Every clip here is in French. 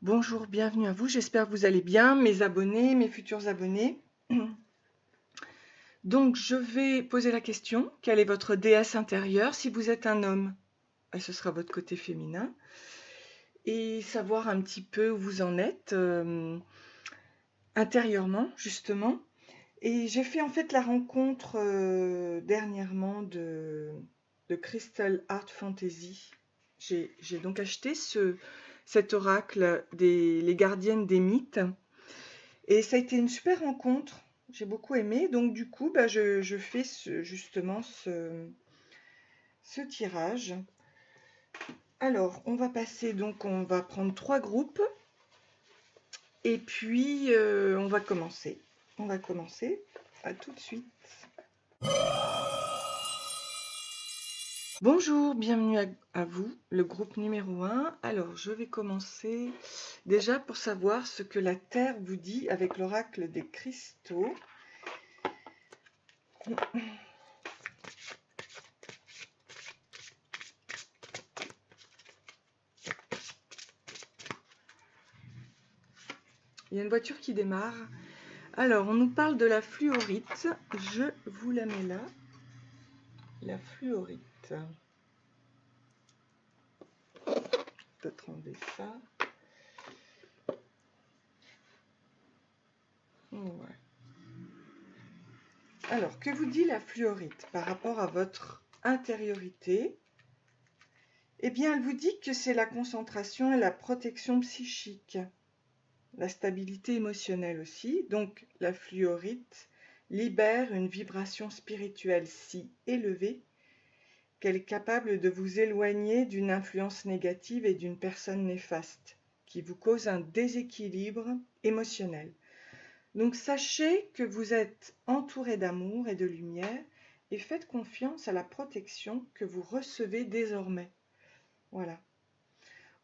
Bonjour, bienvenue à vous. J'espère que vous allez bien, mes abonnés, mes futurs abonnés. Donc, je vais poser la question, quelle est votre déesse intérieure? Si vous êtes un homme, ce sera votre côté féminin. Et savoir un petit peu où vous en êtes intérieurement, justement. Et j'ai fait en fait la rencontre dernièrement de Crystal Art Fantasy. J'ai donc acheté cet oracle les gardiennes des mythes. Et ça a été une super rencontre. J'ai beaucoup aimé. Donc du coup, je fais justement ce tirage. Alors, on va passer, donc on va prendre 3 groupes. Et puis, on va commencer. On va commencer. À tout de suite. Bonjour, bienvenue à vous, le groupe numéro 1. Alors, je vais commencer déjà pour savoir ce que la Terre vous dit avec l'oracle des cristaux. Il y a une voiture qui démarre. Alors, on nous parle de la fluorite. Je vous la mets là. La fluorite. Peut-être enlever ça. Ouais. Alors, que vous dit la fluorite par rapport à votre intériorité? Eh bien, elle vous dit que c'est la concentration et la protection psychique. La stabilité émotionnelle aussi. Donc, la fluorite libère une vibration spirituelle si élevée qu'elle est capable de vous éloigner d'une influence négative et d'une personne néfaste qui vous cause un déséquilibre émotionnel. Donc sachez que vous êtes entouré d'amour et de lumière et faites confiance à la protection que vous recevez désormais. Voilà.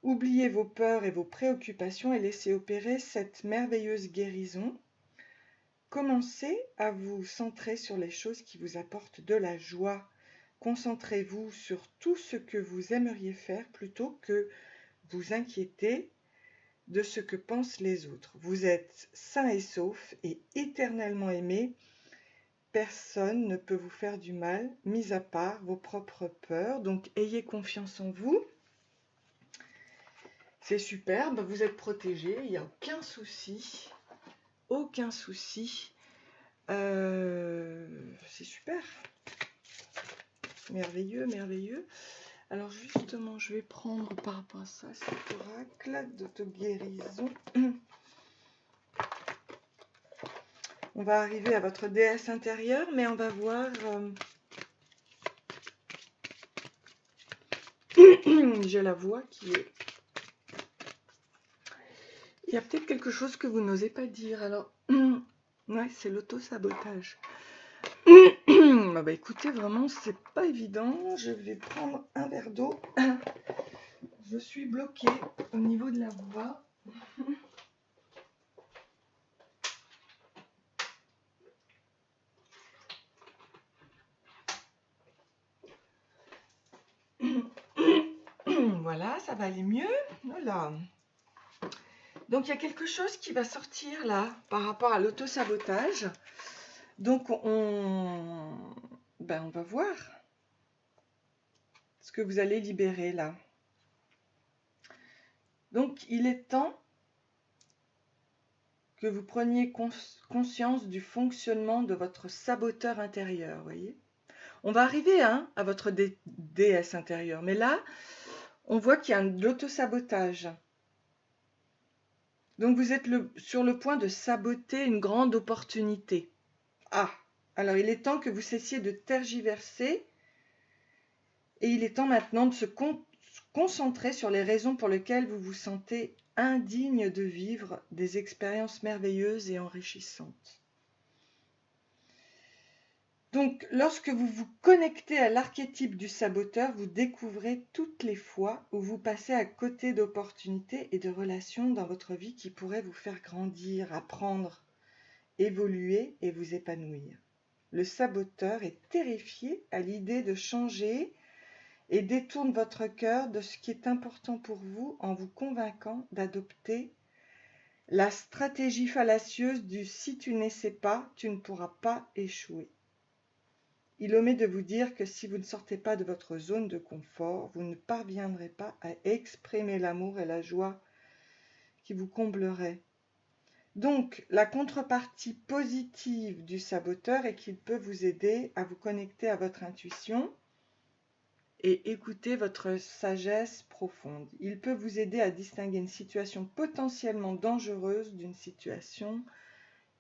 Oubliez vos peurs et vos préoccupations et laissez opérer cette merveilleuse guérison. Commencez à vous centrer sur les choses qui vous apportent de la joie. Concentrez-vous sur tout ce que vous aimeriez faire plutôt que vous inquiéter de ce que pensent les autres. Vous êtes sain et sauf et éternellement aimé. Personne ne peut vous faire du mal, mis à part vos propres peurs. Donc ayez confiance en vous. C'est superbe, vous êtes protégé, il n'y a aucun souci. Aucun souci. C'est super. Merveilleux, merveilleux. Alors justement, je vais prendre par rapport à ça, cet oracle d'auto-guérison. On va arriver à votre déesse intérieure, mais on va voir... J'ai la voix qui est... Il y a peut-être quelque chose que vous n'osez pas dire, alors... Ouais, c'est l'auto-sabotage. Bah écoutez, vraiment, c'est pas évident. Je vais prendre un verre d'eau. Je suis bloquée au niveau de la voix. Voilà, ça va aller mieux. Voilà. Donc il y a quelque chose qui va sortir là par rapport à l'auto-sabotage. Donc on va voir ce que vous allez libérer là. Donc il est temps que vous preniez conscience du fonctionnement de votre saboteur intérieur, voyez. On va arriver à votre déesse intérieure, mais là, on voit qu'il y a de l'auto-sabotage. Donc vous êtes sur le point de saboter une grande opportunité. Ah, alors il est temps que vous cessiez de tergiverser et il est temps maintenant de se concentrer sur les raisons pour lesquelles vous vous sentez indigne de vivre des expériences merveilleuses et enrichissantes. Donc, lorsque vous vous connectez à l'archétype du saboteur, vous découvrez toutes les fois où vous passez à côté d'opportunités et de relations dans votre vie qui pourraient vous faire grandir, apprendre, évoluer et vous épanouir. Le saboteur est terrifié à l'idée de changer et détourne votre cœur de ce qui est important pour vous en vous convainquant d'adopter la stratégie fallacieuse du « si tu n'essaies pas, tu ne pourras pas échouer ». Il omet de vous dire que si vous ne sortez pas de votre zone de confort, vous ne parviendrez pas à exprimer l'amour et la joie qui vous comblerait. Donc, la contrepartie positive du saboteur est qu'il peut vous aider à vous connecter à votre intuition et écouter votre sagesse profonde. Il peut vous aider à distinguer une situation potentiellement dangereuse d'une situation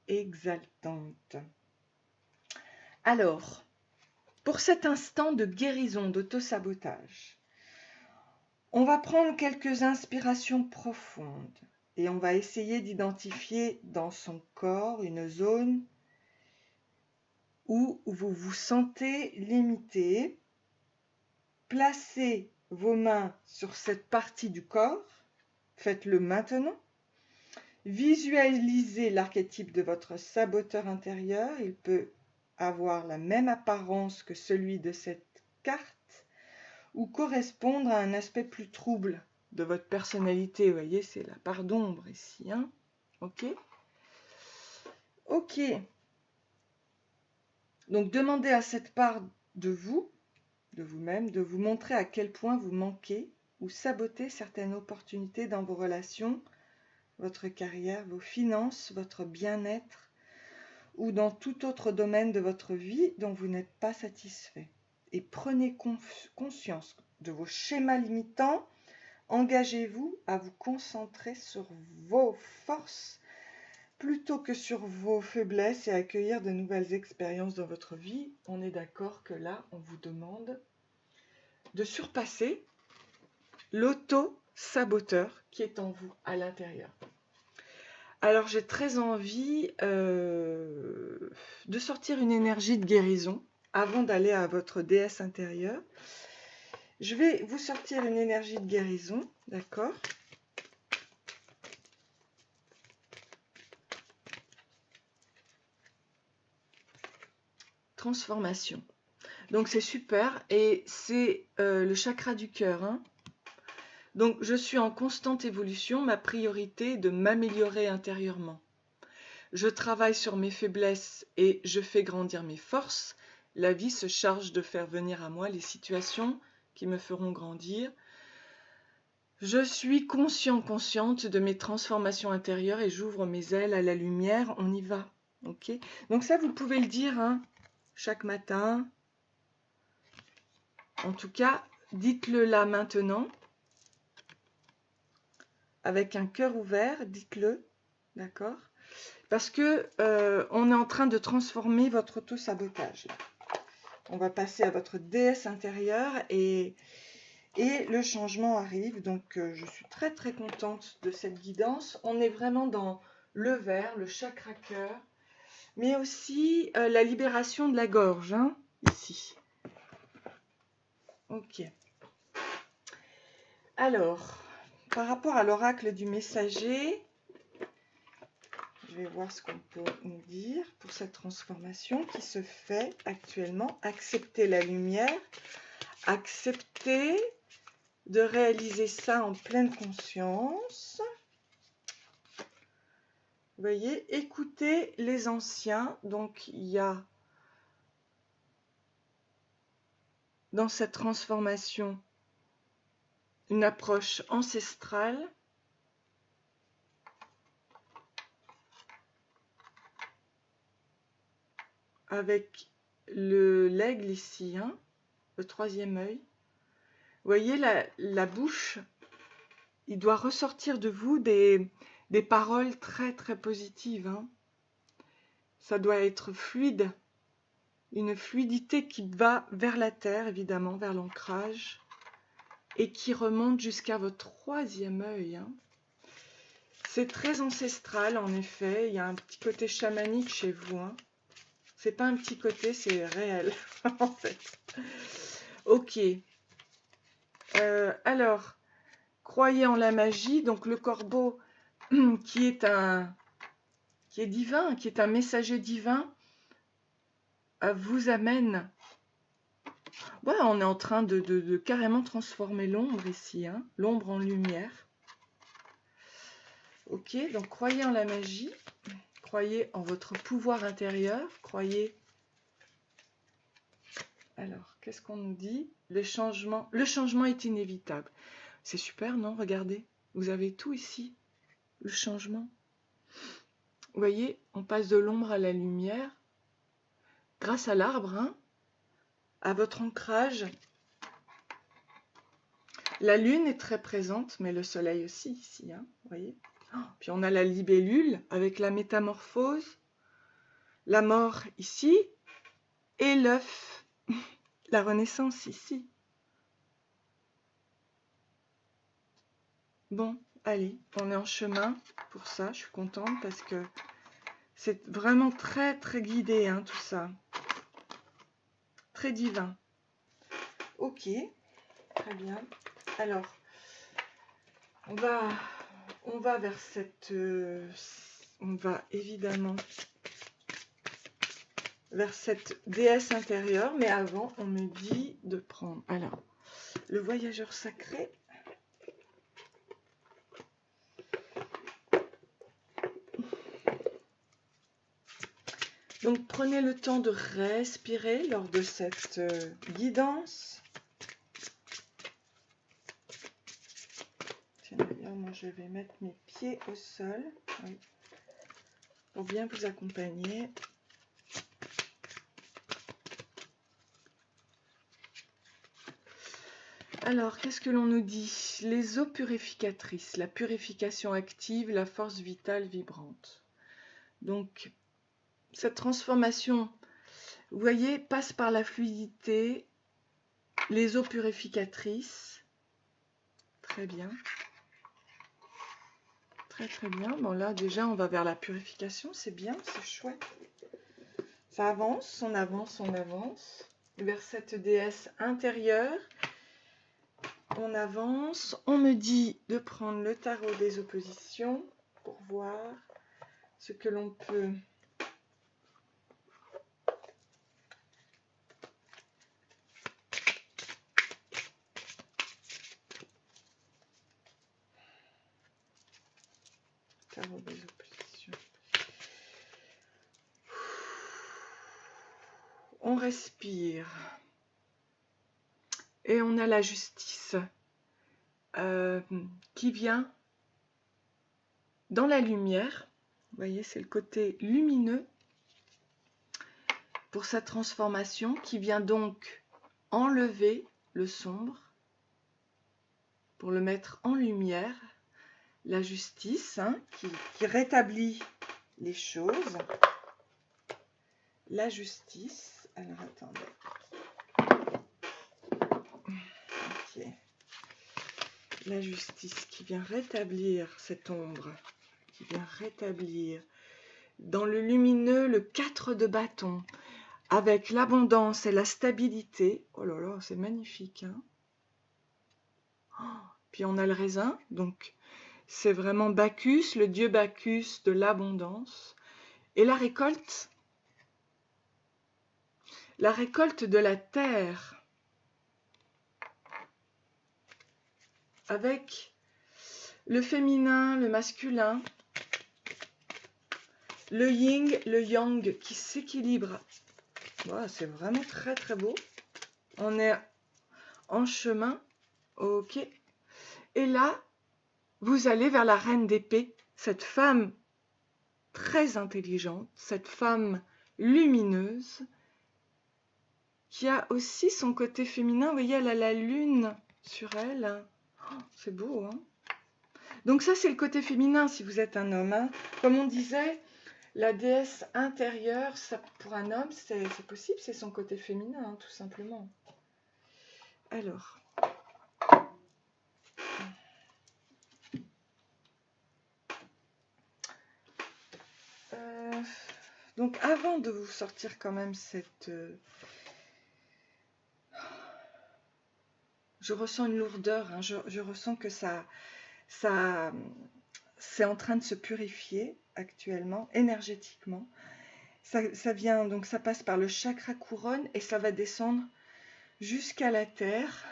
exaltante. Alors, pour cet instant de guérison, d'auto-sabotage, on va prendre quelques inspirations profondes et on va essayer d'identifier dans son corps une zone où vous vous sentez limité. Placez vos mains sur cette partie du corps, faites-le maintenant. Visualisez l'archétype de votre saboteur intérieur, il peut avoir la même apparence que celui de cette carte ou correspondre à un aspect plus trouble de votre personnalité. Vous voyez, c'est la part d'ombre ici. Hein, ok. Ok. Donc, demandez à cette part de vous, de vous-même, de vous montrer à quel point vous manquez ou sabotez certaines opportunités dans vos relations, votre carrière, vos finances, votre bien-être ou dans tout autre domaine de votre vie dont vous n'êtes pas satisfait. Et prenez conscience de vos schémas limitants. Engagez-vous à vous concentrer sur vos forces plutôt que sur vos faiblesses et accueillir de nouvelles expériences dans votre vie. On est d'accord que là, on vous demande de surpasser l'auto-saboteur qui est en vous à l'intérieur. Alors j'ai très envie de sortir une énergie de guérison avant d'aller à votre déesse intérieure. Je vais vous sortir une énergie de guérison, d'accord ? Transformation. Donc c'est super et c'est le chakra du cœur. Hein. Donc je suis en constante évolution, ma priorité est de m'améliorer intérieurement. Je travaille sur mes faiblesses et je fais grandir mes forces. La vie se charge de faire venir à moi les situations qui me feront grandir. Je suis consciente de mes transformations intérieures et j'ouvre mes ailes à la lumière. On y va. Ok ? Donc ça, vous pouvez le dire hein, chaque matin. En tout cas, dites-le là maintenant. Avec un cœur ouvert, dites-le. D'accord ? Parce que on est en train de transformer votre auto-sabotage. On va passer à votre déesse intérieure et le changement arrive. Donc, je suis très très contente de cette guidance. On est vraiment dans le vert, le chakra cœur, mais aussi la libération de la gorge, hein, ici. Ok. Alors, par rapport à l'oracle du messager, je vais voir ce qu'on peut nous dire pour cette transformation qui se fait actuellement. Accepter la lumière, accepter de réaliser ça en pleine conscience. Vous voyez, écoutez les anciens. Donc, il y a dans cette transformation une approche ancestrale. Avec l'aigle ici, hein, le troisième œil. Vous voyez, la bouche, il doit ressortir de vous des paroles très très positives. Hein. Ça doit être fluide, une fluidité qui va vers la terre, évidemment, vers l'ancrage, et qui remonte jusqu'à votre troisième œil. Hein. C'est très ancestral, en effet. Il y a un petit côté chamanique chez vous. Hein. C'est pas un petit côté, c'est réel, en fait. Ok. Alors, croyez en la magie. Donc, le corbeau qui est divin, qui est un messager divin, vous amène Ouais, on est en train de carrément transformer l'ombre ici, hein, l'ombre en lumière. Ok, donc croyez en la magie, croyez en votre pouvoir intérieur, croyez... Alors, qu'est-ce qu'on nous dit? Le changement est inévitable. C'est super, non? Regardez, vous avez tout ici, le changement. Vous voyez, on passe de l'ombre à la lumière grâce à l'arbre, hein, à votre ancrage. La lune est très présente, mais le soleil aussi ici, hein, vous voyez. Puis on a la libellule avec la métamorphose, la mort ici, et l'œuf, la renaissance ici. Bon, allez, on est en chemin pour ça, je suis contente parce que c'est vraiment très très guidé, hein, tout ça. Très divin. Ok, très bien. Alors, on va vers cette... on va évidemment vers cette déesse intérieure, mais avant, on me dit de prendre... Alors, le voyageur sacré... Donc, prenez le temps de respirer lors de cette guidance. Tiens, d'ailleurs, moi, je vais mettre mes pieds au sol, oui, pour bien vous accompagner. Alors, qu'est-ce que l'on nous dit? Les eaux purificatrices, la purification active, la force vitale vibrante. Donc, cette transformation, vous voyez, passe par la fluidité, les eaux purificatrices. Très bien. Très très bien. Bon là, déjà, on va vers la purification. C'est bien, c'est chouette. Ça avance, on avance, on avance. Vers cette déesse intérieure. On avance. On me dit de prendre le tarot des oppositions pour voir ce que l'on peut... Tarot des oppositions. On respire. Et on a la justice qui vient dans la lumière. Vous voyez, c'est le côté lumineux pour sa transformation qui vient donc enlever le sombre pour le mettre en lumière. La justice, hein, qui rétablit les choses. La justice. Alors, attendez. Ok. La justice qui vient rétablir cette ombre, qui vient rétablir dans le lumineux le 4 de bâton, avec l'abondance et la stabilité. Oh là là, c'est magnifique, hein. Oh, puis on a le raisin, donc c'est vraiment Bacchus, le dieu Bacchus de l'abondance. Et la récolte de la terre, avec le féminin, le masculin, le yin, le yang qui s'équilibre. Voilà, c'est vraiment très très beau. On est en chemin, ok. Et là, vous allez vers la reine d'épée, cette femme très intelligente, cette femme lumineuse, qui a aussi son côté féminin. Vous voyez, elle a la lune sur elle. Oh, c'est beau, hein? Donc ça, c'est le côté féminin si vous êtes un homme, hein. Comme on disait, la déesse intérieure, ça, pour un homme, c'est possible, c'est son côté féminin, hein, tout simplement. Alors... donc avant de vous sortir quand même cette... je ressens une lourdeur, hein, je ressens que ça c'est en train de se purifier actuellement, énergétiquement. Ça vient, donc ça passe par le chakra couronne et ça va descendre jusqu'à la terre.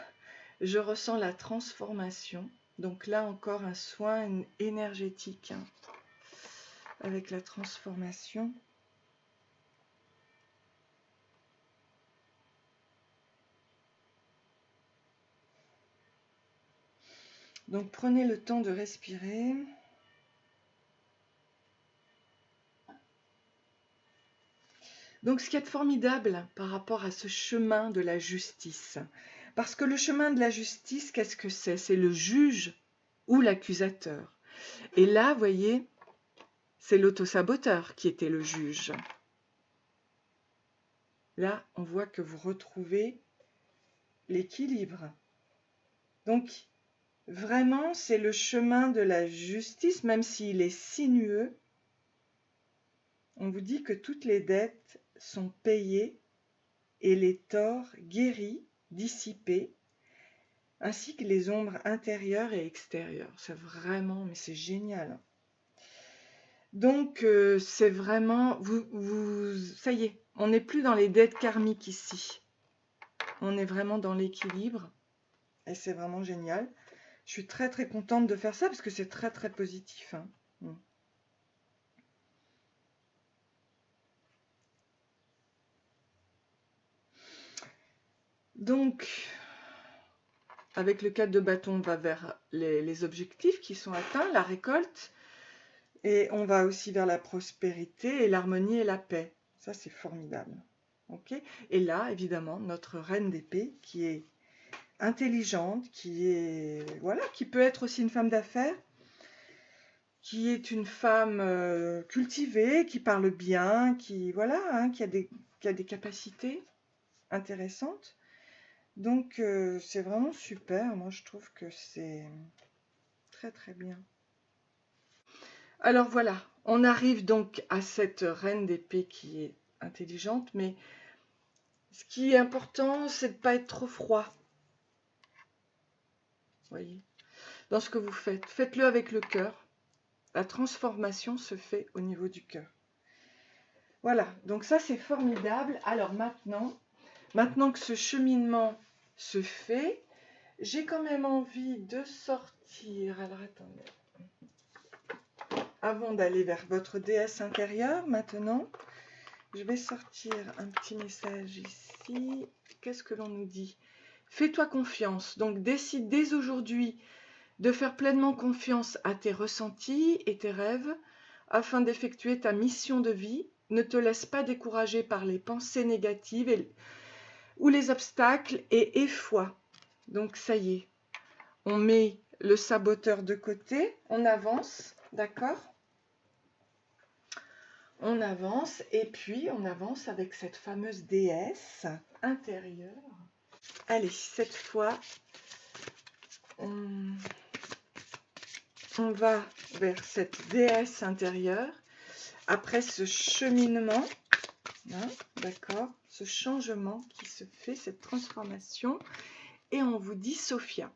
Je ressens la transformation. Donc là encore un soin énergétique hein, avec la transformation. Donc prenez le temps de respirer. Donc ce qui est formidable par rapport à ce chemin de la justice, parce que le chemin de la justice, qu'est-ce que c'est? C'est le juge ou l'accusateur. Et là, vous voyez, c'est l'autosaboteur qui était le juge. Là, on voit que vous retrouvez l'équilibre. Donc, vraiment, c'est le chemin de la justice, même s'il est sinueux. On vous dit que toutes les dettes sont payées et les torts guéris, dissipés, ainsi que les ombres intérieures et extérieures. C'est vraiment, mais c'est génial. Donc, c'est vraiment, ça y est, on n'est plus dans les dettes karmiques ici. On est vraiment dans l'équilibre et c'est vraiment génial. Je suis très très contente de faire ça parce que c'est très très positif. Hein. Donc, avec le 4 de bâton, on va vers les objectifs qui sont atteints, la récolte. Et on va aussi vers la prospérité et l'harmonie et la paix. Ça, c'est formidable. Okay, et là, évidemment, notre reine d'épée qui est intelligente, qui est voilà, qui peut être aussi une femme d'affaires, qui est une femme cultivée, qui parle bien, qui voilà, hein, qui a des capacités intéressantes. Donc c'est vraiment super. Moi, je trouve que c'est très très bien. Alors voilà, on arrive donc à cette reine d'épée qui est intelligente, mais ce qui est important, c'est de ne pas être trop froid. Voyez, dans ce que vous faites, faites-le avec le cœur. La transformation se fait au niveau du cœur. Voilà, donc ça c'est formidable. Alors maintenant que ce cheminement se fait, j'ai quand même envie de sortir. Alors attendez. Avant d'aller vers votre déesse intérieure, maintenant, je vais sortir un petit message ici. Qu'est-ce que l'on nous dit? Fais-toi confiance. Donc décide dès aujourd'hui de faire pleinement confiance à tes ressentis et tes rêves afin d'effectuer ta mission de vie. Ne te laisse pas décourager par les pensées négatives ou les obstacles et aie foi. Donc ça y est, on met le saboteur de côté, on avance, d'accord? On avance et puis on avance avec cette fameuse déesse intérieure. Allez, cette fois, on va vers cette déesse intérieure après ce cheminement, hein, d'accord, ce changement qui se fait, cette transformation, et on vous dit Sophia.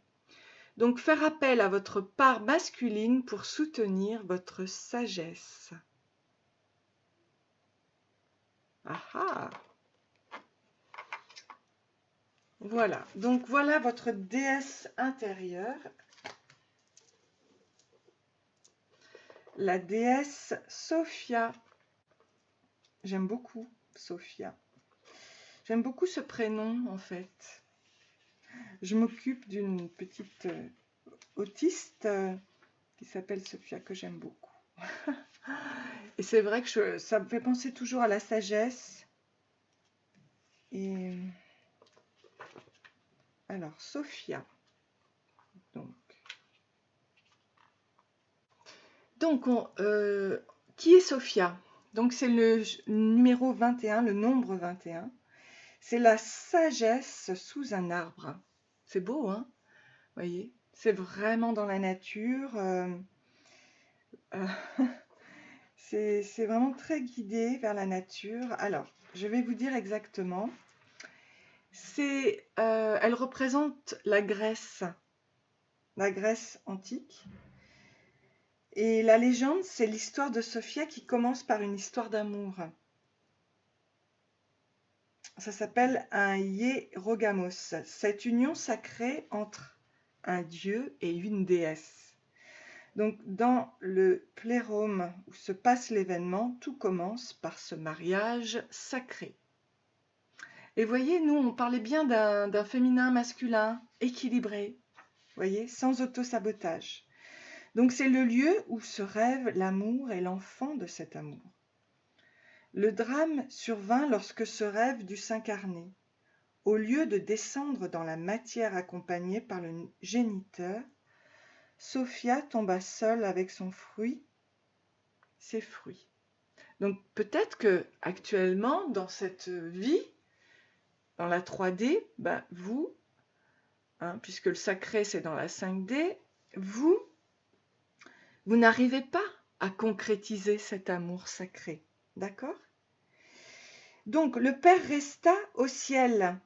Donc faire appel à votre part masculine pour soutenir votre sagesse. Ah ah. Voilà, donc voilà votre déesse intérieure. La déesse Sophia. J'aime beaucoup Sophia. J'aime beaucoup ce prénom en fait. Je m'occupe d'une petite autiste qui s'appelle Sophia, que j'aime beaucoup. Et c'est vrai que ça me fait penser toujours à la sagesse. Et alors, Sophia. Donc qui est Sophia? Donc c'est le numéro 21, le nombre 21. C'est la sagesse sous un arbre. C'est beau, hein? Vous voyez? C'est vraiment dans la nature. C'est vraiment très guidé vers la nature. Alors, je vais vous dire exactement. Elle représente la Grèce antique. Et la légende, c'est l'histoire de Sophia qui commence par une histoire d'amour. ça s'appelle un hierogamos, cette union sacrée entre un dieu et une déesse. Donc, dans le plérôme où se passe l'événement, tout commence par ce mariage sacré. Et voyez, nous, on parlait bien d'un féminin masculin équilibré, voyez, sans autosabotage. Donc, c'est le lieu où se rêve l'amour et l'enfant de cet amour. Le drame survint lorsque ce rêve dut s'incarner. Au lieu de descendre dans la matière accompagnée par le géniteur, Sophia tomba seule avec son fruit, ses fruits. Donc peut-être que actuellement, dans cette vie, dans la 3D, vous, puisque le sacré c'est dans la 5D, vous n'arrivez pas à concrétiser cet amour sacré. D'accord ? Donc le Père resta au ciel.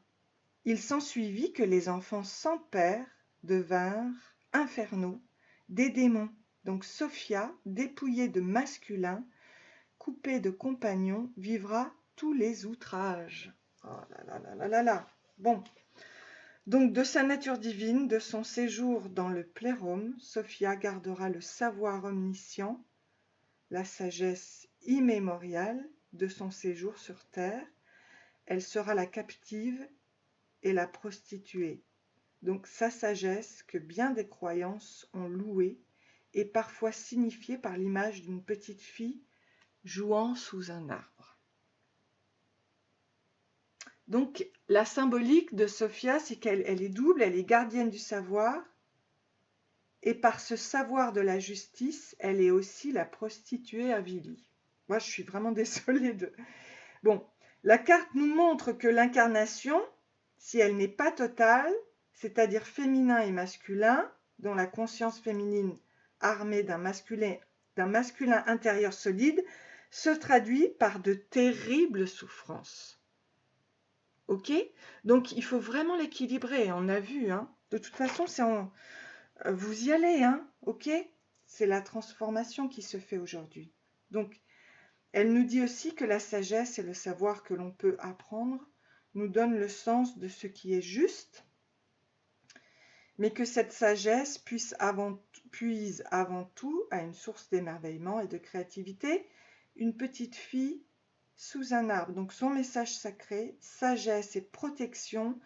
Il s'ensuivit que les enfants sans père devinrent infernaux, des démons. Donc Sophia, dépouillée de masculin, coupée de compagnons, vivra tous les outrages. Oh là là là là là là. Bon. Donc de sa nature divine, de son séjour dans le plérôme, Sophia gardera le savoir omniscient, la sagesse immémoriale de son séjour sur terre. Elle sera la captive et la prostituée. Donc sa sagesse, que bien des croyances ont louée, est parfois signifiée par l'image d'une petite fille jouant sous un arbre. Donc la symbolique de Sophia, c'est qu'elle est double, elle est gardienne du savoir, et par ce savoir de la justice, elle est aussi la prostituée avilie. Moi, je suis vraiment désolée de... Bon, la carte nous montre que l'incarnation, si elle n'est pas totale, c'est-à-dire féminin et masculin, dont la conscience féminine armée d'un masculin intérieur solide, se traduit par de terribles souffrances. Ok ? Donc, il faut vraiment l'équilibrer, on a vu. De toute façon, vous y allez, ok ? C'est la transformation qui se fait aujourd'hui. Donc, elle nous dit aussi que la sagesse et le savoir que l'on peut apprendre nous donnent le sens de ce qui est juste, mais que cette sagesse puise avant tout à une source d'émerveillement et de créativité, une petite fille sous un arbre. Donc son message sacré, sagesse et protection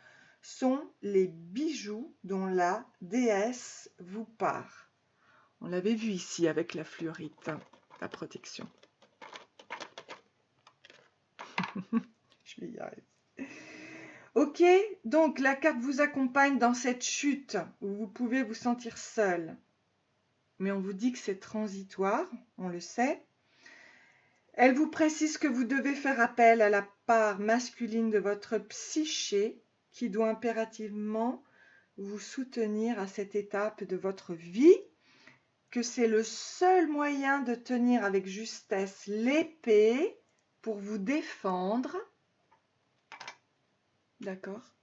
sont les bijoux dont la déesse vous part. On l'avait vu ici avec la fluorite, la protection. Je vais y arriver. Ok, donc la carte vous accompagne dans cette chute où vous pouvez vous sentir seul. Mais on vous dit que c'est transitoire, on le sait. Elle vous précise que vous devez faire appel à la part masculine de votre psyché qui doit impérativement vous soutenir à cette étape de votre vie, que c'est le seul moyen de tenir avec justesse l'épée pour vous défendre. D'accord ?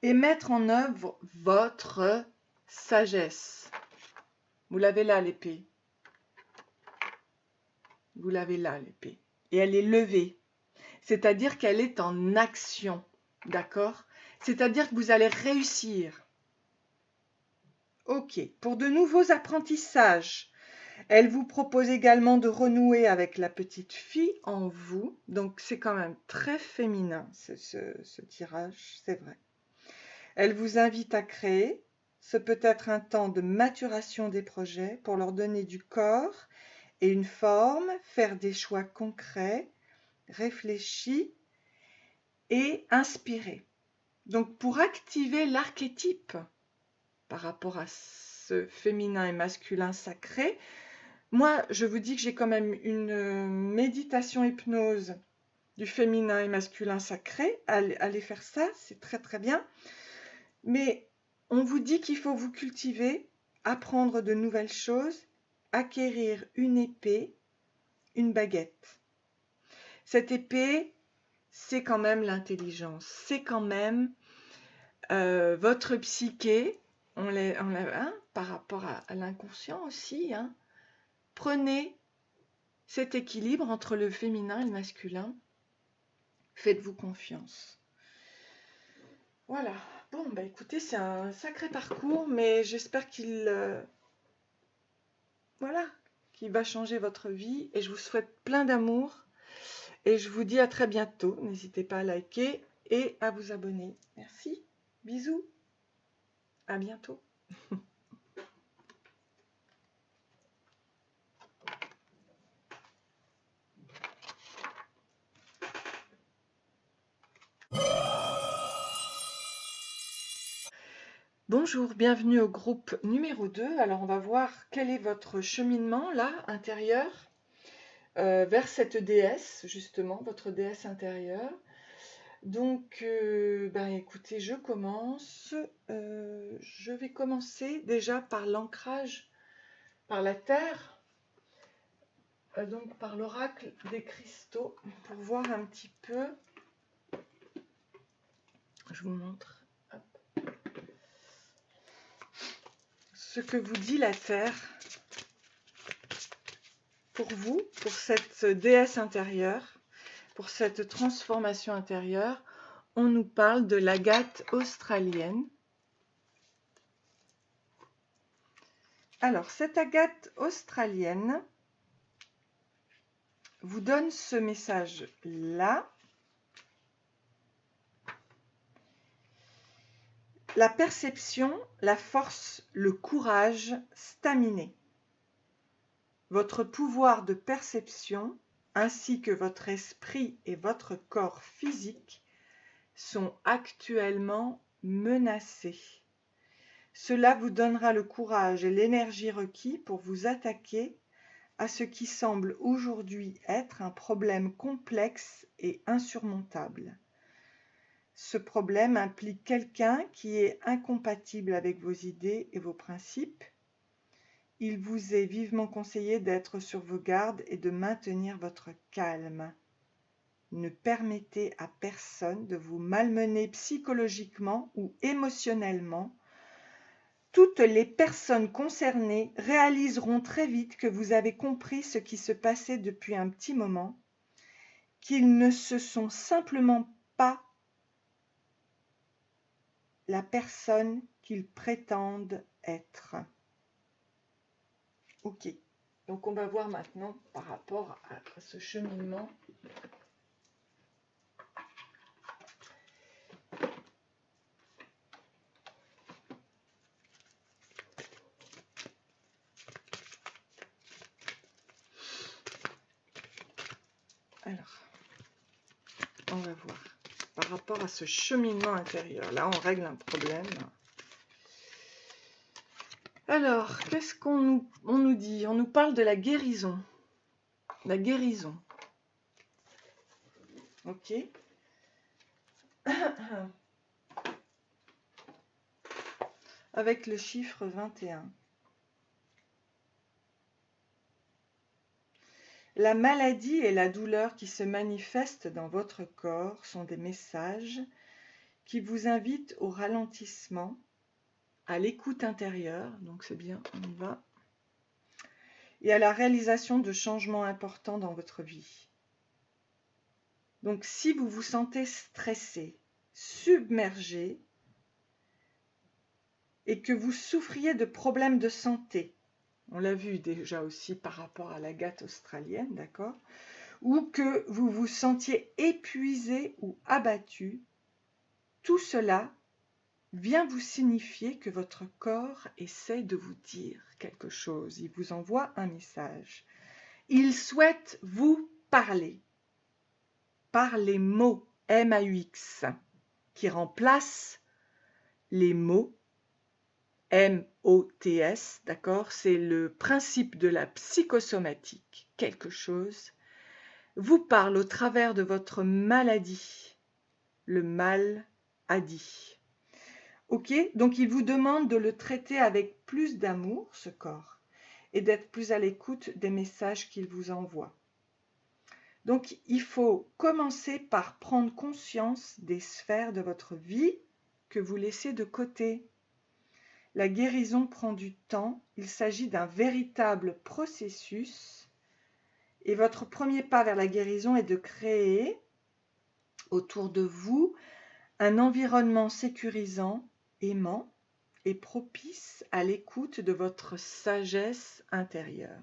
Et mettre en œuvre votre sagesse. Vous l'avez là, l'épée. Vous l'avez là, l'épée. Et elle est levée. C'est-à-dire qu'elle est en action. D'accord ? C'est-à-dire que vous allez réussir. Ok. Pour de nouveaux apprentissages, elle vous propose également de renouer avec la petite fille en vous. Donc, c'est quand même très féminin, ce tirage, c'est vrai. Elle vous invite à créer. Ce peut être un temps de maturation des projets pour leur donner du corps et une forme, faire des choix concrets, réfléchis et inspirés. Donc pour activer l'archétype par rapport à ce féminin et masculin sacré, moi je vous dis que j'ai quand même une méditation hypnose du féminin et masculin sacré. Allez faire ça, c'est très très bien. Mais on vous dit qu'il faut vous cultiver, apprendre de nouvelles choses, acquérir une épée, une baguette. Cette épée, c'est quand même l'intelligence, c'est quand même votre psyché, par rapport à l'inconscient aussi. Prenez cet équilibre entre le féminin et le masculin. Faites-vous confiance. Voilà. Bon, bah écoutez, c'est un sacré parcours, mais j'espère voilà, qu'il va changer votre vie. Et je vous souhaite plein d'amour. Et je vous dis à très bientôt. N'hésitez pas à liker et à vous abonner. Merci. Bisous. À bientôt. Bonjour, bienvenue au groupe numéro 2. Alors on va voir quel est votre cheminement là, intérieur, vers cette déesse, justement, votre déesse intérieure. Donc, écoutez, je commence. Je vais commencer déjà par l'ancrage, par la terre, donc par l'oracle des cristaux, pour voir un petit peu. Je vous montre. Hop. Ce que vous dit la terre pour vous, pour cette déesse intérieure, pour cette transformation intérieure. On nous parle de l'agate australienne. Alors, cette agate australienne vous donne ce message-là. La perception, la force, le courage staminé. Votre pouvoir de perception, ainsi que votre esprit et votre corps physique, sont actuellement menacés. Cela vous donnera le courage et l'énergie requis pour vous attaquer à ce qui semble aujourd'hui être un problème complexe et insurmontable. Ce problème implique quelqu'un qui est incompatible avec vos idées et vos principes. Il vous est vivement conseillé d'être sur vos gardes et de maintenir votre calme. Ne permettez à personne de vous malmener psychologiquement ou émotionnellement. Toutes les personnes concernées réaliseront très vite que vous avez compris ce qui se passait depuis un petit moment, qu'ils ne se sont simplement pas la personne qu'ils prétendent être. Ok, donc on va voir maintenant par rapport à ce cheminement. Alors, on va voir par rapport à ce cheminement intérieur. Là, on règle un problème. Alors, qu'est-ce qu'on nous dit? On nous parle de la guérison. La guérison. Ok. Avec le chiffre 21. La maladie et la douleur qui se manifestent dans votre corps sont des messages qui vous invitent au ralentissement, à l'écoute intérieure, donc c'est bien, on y va, et à la réalisation de changements importants dans votre vie. Donc si vous vous sentez stressé, submergé, et que vous souffriez de problèmes de santé, on l'a vu déjà aussi par rapport à l'agate australienne, d'accord, ou que vous vous sentiez épuisé ou abattu, tout cela vient vous signifier que votre corps essaie de vous dire quelque chose. Il vous envoie un message. Il souhaite vous parler par les mots MAUX qui remplacent les mots MOTS, d'accord? C'est le principe de la psychosomatique. Quelque chose vous parle au travers de votre maladie. Le mal a dit. Ok, donc il vous demande de le traiter avec plus d'amour, ce corps, et d'être plus à l'écoute des messages qu'il vous envoie. Donc il faut commencer par prendre conscience des sphères de votre vie que vous laissez de côté. La guérison prend du temps, il s'agit d'un véritable processus Et votre premier pas vers la guérison est de créer autour de vous un environnement sécurisant, aimant et propice à l'écoute de votre sagesse intérieure.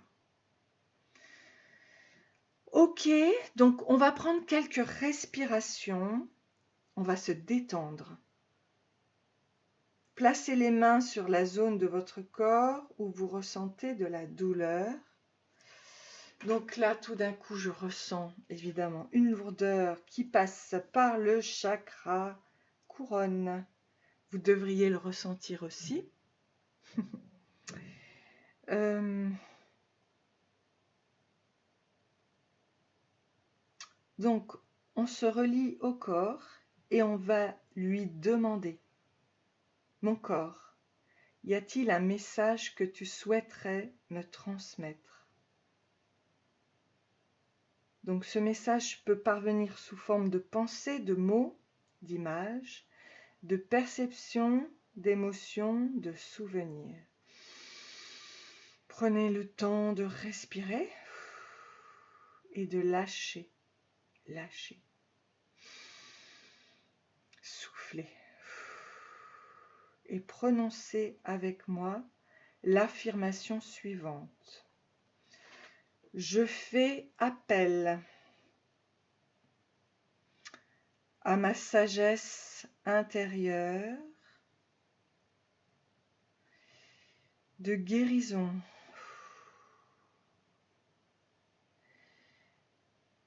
Ok, donc on va prendre quelques respirations, on va se détendre. Placez les mains sur la zone de votre corps où vous ressentez de la douleur. Donc là, tout d'un coup, je ressens évidemment une lourdeur qui passe par le chakra couronne. Vous devriez le ressentir aussi. Donc, on se relie au corps et on va lui demander, mon corps, y a-t-il un message que tu souhaiterais me transmettre ? Donc ce message peut parvenir sous forme de pensée, de mots, d'images, de perceptions, d'émotions, de souvenirs. Prenez le temps de respirer et de lâcher, lâcher. Soufflez. Et prononcez avec moi l'affirmation suivante. Je fais appel à ma sagesse intérieure de guérison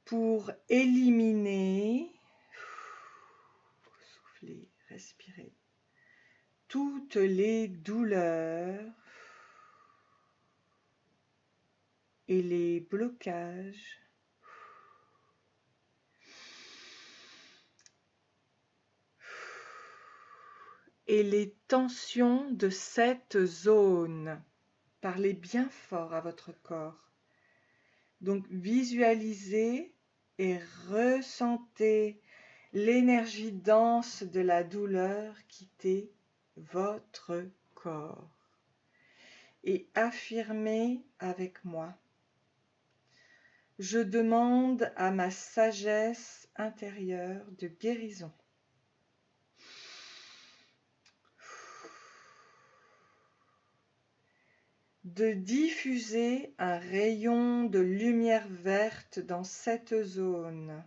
pour éliminer, soufflez, respirez, toutes les douleurs et les blocages et les tensions de cette zone. Parlez bien fort à votre corps. Donc visualisez et ressentez l'énergie dense de la douleur quitter votre corps. Et affirmez avec moi. Je demande à ma sagesse intérieure de guérison. De diffuser un rayon de lumière verte dans cette zone.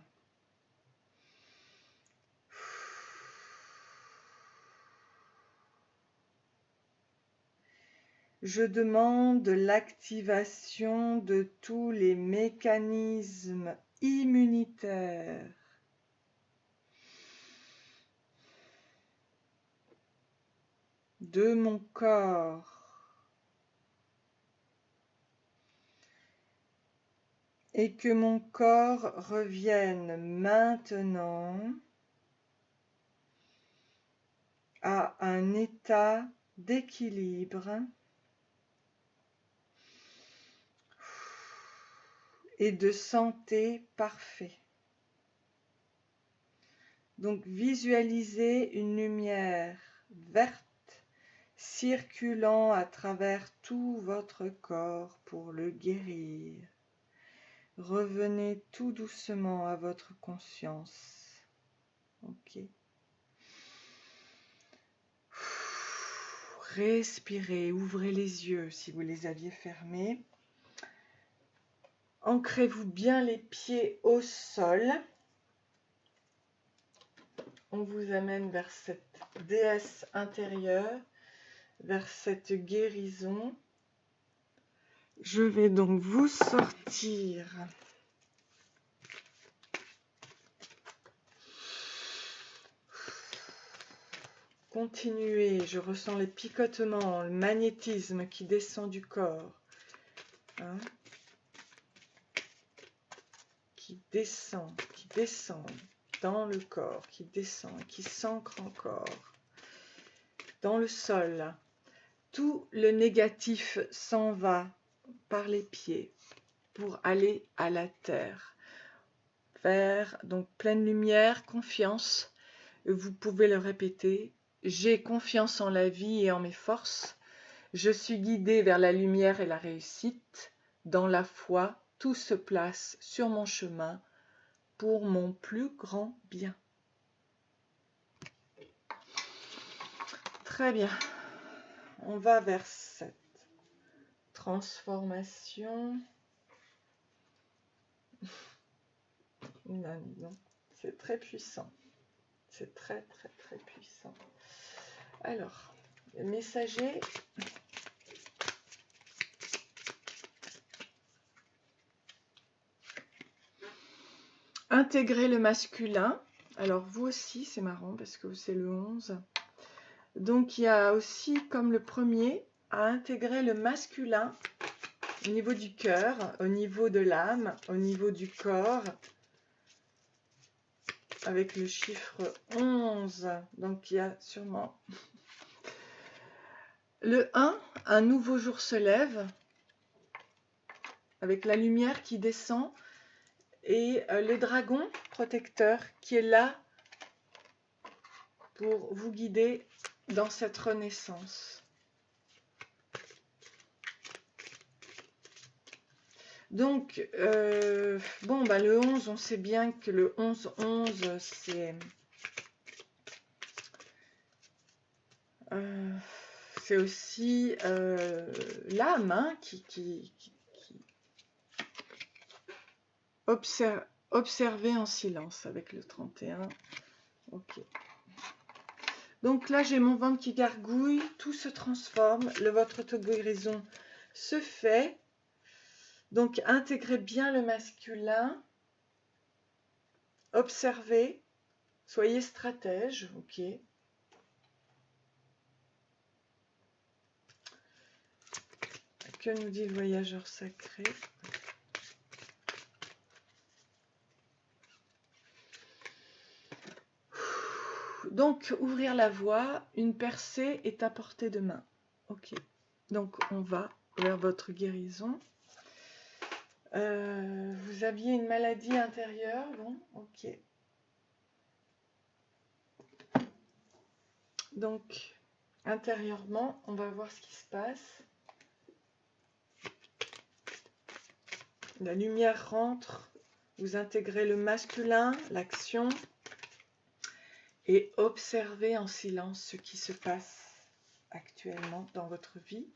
Je demande l'activation de tous les mécanismes immunitaires. De mon corps. Et que mon corps revienne maintenant à un état d'équilibre et de santé parfait. Donc visualisez une lumière verte circulant à travers tout votre corps pour le guérir. Revenez tout doucement à votre conscience. Ok. Respirez, ouvrez les yeux si vous les aviez fermés. Ancrez-vous bien les pieds au sol. On vous amène vers cette déesse intérieure, vers cette guérison. Je vais donc vous sortir continuez, je ressens les picotements, le magnétisme qui descend du corps. Hein, qui descend dans le corps, qui descend, qui s'ancre encore dans le sol. Tout le négatif s'en va par les pieds pour aller à la terre. Vers donc pleine lumière, confiance. Vous pouvez le répéter. J'ai confiance en la vie et en mes forces. Je suis guidée vers la lumière et la réussite, dans la foi tout se place sur mon chemin pour mon plus grand bien. Très bien. On va vers cette transformation. Non, non, c'est très puissant. C'est très, très, très puissant. Alors, le messager. Intégrer le masculin. Alors, vous aussi, c'est marrant parce que c'est le 11. Donc, il y a aussi, comme le premier, à intégrer le masculin au niveau du cœur, au niveau de l'âme, au niveau du corps, avec le chiffre 11. Donc, il y a sûrement le 1, un nouveau jour se lève, avec la lumière qui descend, et le dragon protecteur qui est là pour vous guider dans cette renaissance. Donc, bon, bah, le 11, on sait bien que le 11-11, c'est aussi l'âme hein, qui observer en silence avec le 31. Ok. Donc là, j'ai mon ventre qui gargouille, tout se transforme, votre auto-guérison se fait. Donc, intégrez bien le masculin, observez, soyez stratège, ok. Que nous dit le voyageur sacré? Donc, ouvrir la voie, une percée est à portée de main. Ok. Donc, on va vers votre guérison. Vous aviez une maladie intérieure, bon, ok. Donc, intérieurement, on va voir ce qui se passe. La lumière rentre, vous intégrez le masculin, l'action, et observez en silence ce qui se passe actuellement dans votre vie.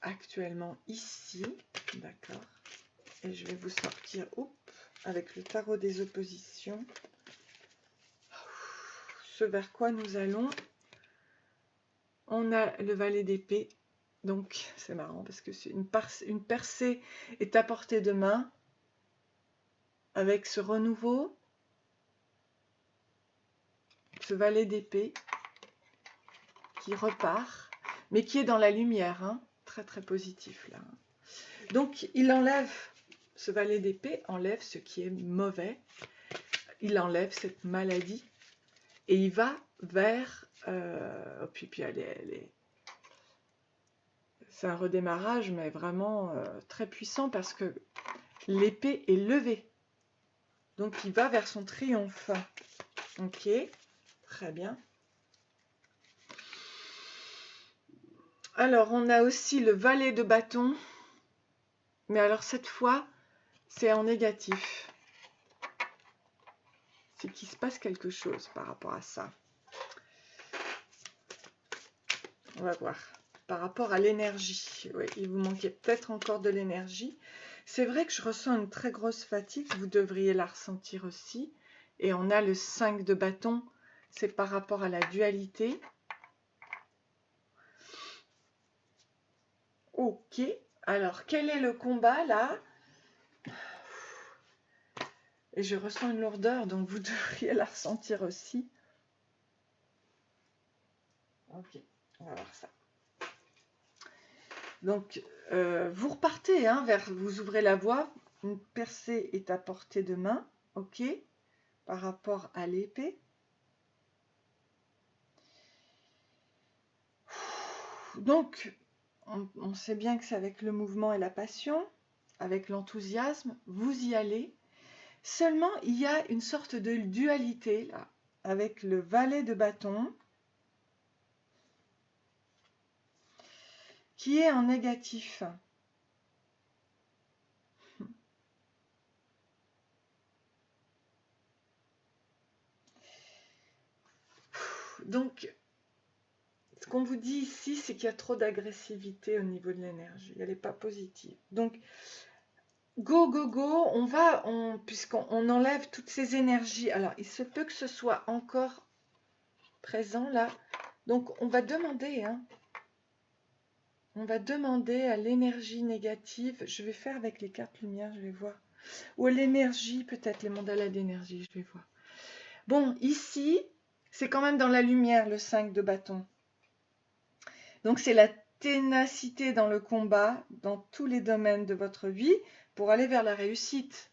Actuellement ici, d'accord. Et je vais vous sortir, avec le tarot des oppositions, ce vers quoi nous allons. On a le valet d'épée, donc c'est marrant parce que c'est une percée est à portée de main avec ce renouveau, ce valet d'épée qui repart, mais qui est dans la lumière, hein, très très positif là. Donc il enlève, ce valet d'épée enlève ce qui est mauvais, il enlève cette maladie et il va vers, puis c'est un redémarrage mais vraiment très puissant parce que l'épée est levée, donc il va vers son triomphe. Ok, très bien. Alors on a aussi le valet de bâton, mais alors cette fois c'est en négatif. C'est qu'il se passe quelque chose par rapport à ça. On va voir. Par rapport à l'énergie, oui, il vous manquait peut-être encore de l'énergie. C'est vrai que je ressens une très grosse fatigue, vous devriez la ressentir aussi. Et on a le 5 de bâton, c'est par rapport à la dualité. Ok, alors quel est le combat là? Et je ressens une lourdeur, donc vous devriez la ressentir aussi. Ok, on va voir ça. Donc, vous repartez hein, vous ouvrez la voie, une percée est à portée de main, ok, par rapport à l'épée. Donc, on sait bien que c'est avec le mouvement et la passion, avec l'enthousiasme, vous y allez. Seulement, il y a une sorte de dualité là, avec le valet de bâton, qui est en négatif. Donc, ce qu'on vous dit ici, c'est qu'il y a trop d'agressivité au niveau de l'énergie. Elle n'est pas positive. Donc, go, go, go, puisqu'on enlève toutes ces énergies. Alors, il se peut que ce soit encore présent là. Donc, on va demander, on va demander à l'énergie négative. Je vais faire avec les cartes lumière, je vais voir. Ou à l'énergie, peut-être les mandales d'énergie, je vais voir. Bon, ici, c'est quand même dans la lumière, le 5 de bâton. Donc, c'est la ténacité dans le combat, dans tous les domaines de votre vie, pour aller vers la réussite.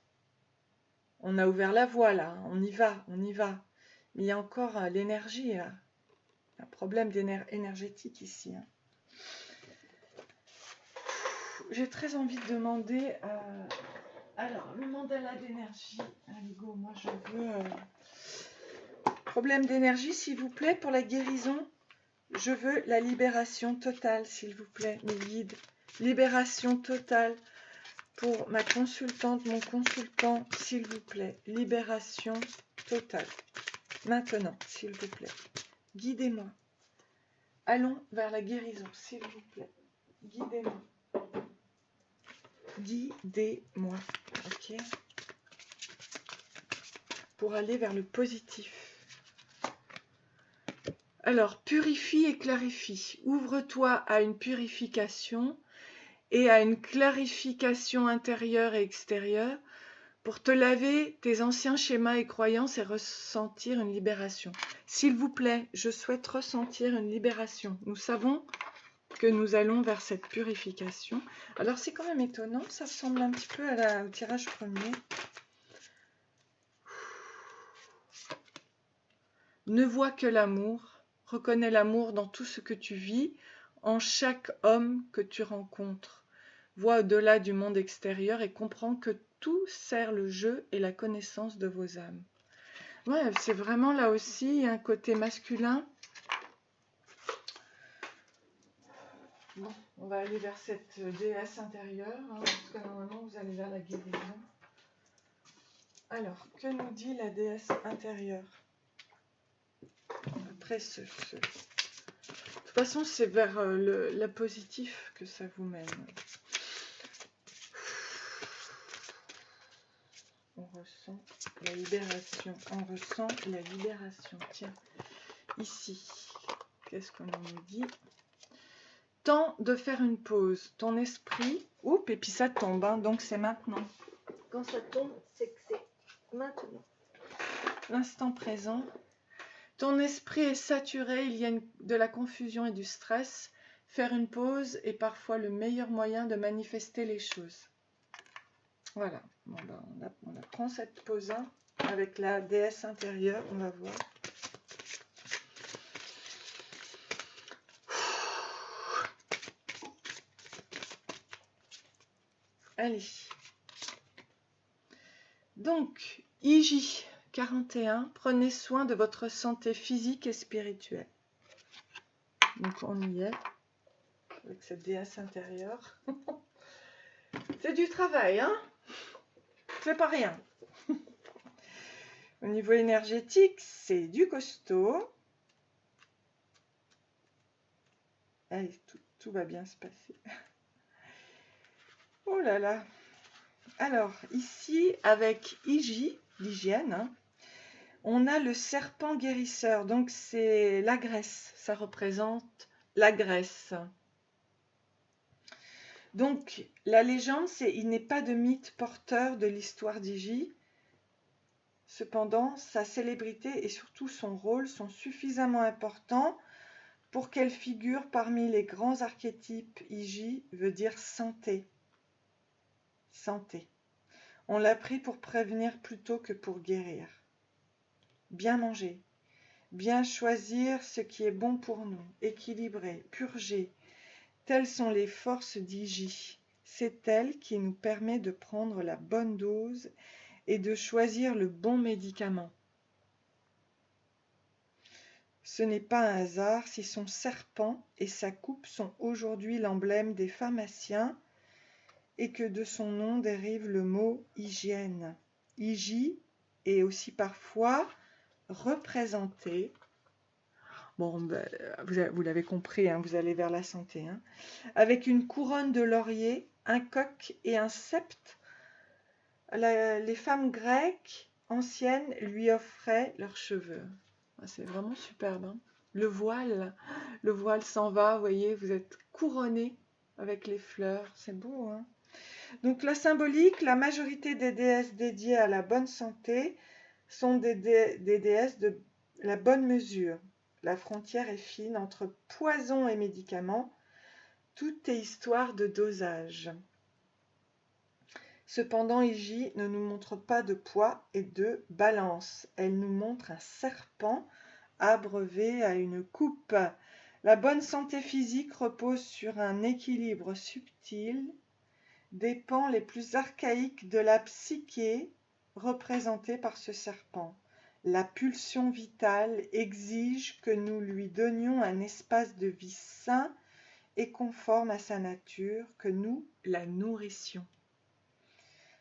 On a ouvert la voie, là. On y va, on y va. Mais il y a encore l'énergie, là. Un problème énergétique ici. J'ai très envie de demander... Alors, le mandala d'énergie. Allez, go, moi je veux... Problème d'énergie, s'il vous plaît, pour la guérison. Je veux la libération totale, s'il vous plaît, mes guides. Libération totale pour ma consultante, mon consultant, s'il vous plaît. Libération totale. Maintenant, s'il vous plaît. Guidez-moi. Allons vers la guérison, s'il vous plaît. Guidez-moi. Guidez-moi. Ok. Pour aller vers le positif. Alors, purifie et clarifie. Ouvre-toi à une purification et à une clarification intérieure et extérieure pour te laver tes anciens schémas et croyances et ressentir une libération. S'il vous plaît, je souhaite ressentir une libération. Nous savons que nous allons vers cette purification. Alors, c'est quand même étonnant, ça ressemble un petit peu au tirage premier. Ne vois que l'amour. Reconnais l'amour dans tout ce que tu vis, en chaque homme que tu rencontres. Vois au-delà du monde extérieur et comprends que tout sert le jeu et la connaissance de vos âmes. Ouais, c'est vraiment là aussi un côté masculin. Bon, on va aller vers cette déesse intérieure, parce que normalement vous allez vers la guérison. Alors, que nous dit la déesse intérieure? Après De toute façon, c'est vers la positif que ça vous mène. On ressent la libération. On ressent la libération. Tiens, ici, qu'est-ce qu'on nous dit? Temps de faire une pause. Ton esprit... Oups, et puis ça tombe, donc c'est maintenant. Quand ça tombe, c'est que c'est maintenant. L'instant présent. Ton esprit est saturé, il y a de la confusion et du stress. Faire une pause est parfois le meilleur moyen de manifester les choses. Voilà, bon, ben, on prend cette pause avec la déesse intérieure, on va voir. Allez. Donc, IJ 41, prenez soin de votre santé physique et spirituelle. Donc on y est, avec cette déesse intérieure. C'est du travail, c'est pas rien. Au niveau énergétique, c'est du costaud. Allez, tout va bien se passer. Oh là là. Alors, ici, avec IJ, l'hygiène, on a le serpent guérisseur. Donc, c'est la graisse. Ça représente la graisse. Donc, la légende, c'est il n'est pas de mythe porteur de l'histoire d'Iji. Cependant, sa célébrité et surtout son rôle sont suffisamment importants pour qu'elle figure parmi les grands archétypes. Iji veut dire santé. Santé. On l'a pris pour prévenir plutôt que pour guérir. Bien manger, bien choisir ce qui est bon pour nous, équilibrer, purger. Telles sont les forces d'Iji. C'est elle qui nous permet de prendre la bonne dose et de choisir le bon médicament. Ce n'est pas un hasard si son serpent et sa coupe sont aujourd'hui l'emblème des pharmaciens et que de son nom dérive le mot hygiène. Iji est aussi parfois représenté Bon, ben, vous l'avez compris, hein, vous allez vers la santé. Hein. Avec une couronne de laurier, un coq et un sceptre, les femmes grecques anciennes lui offraient leurs cheveux. Ah, c'est vraiment superbe. Hein. Le voile s'en va, vous voyez, vous êtes couronné avec les fleurs, c'est beau. Hein. Donc la symbolique, la majorité des déesses dédiées à la bonne santé sont des déesses de la bonne mesure. La frontière est fine entre poison et médicaments. Tout est histoire de dosage. Cependant, Hygie ne nous montre pas de poids et de balance. Elle nous montre un serpent abreuvé à une coupe. La bonne santé physique repose sur un équilibre subtil des pans les plus archaïques de la psyché représentés par ce serpent. La pulsion vitale exige que nous lui donnions un espace de vie sain et conforme à sa nature, que nous la nourrissions.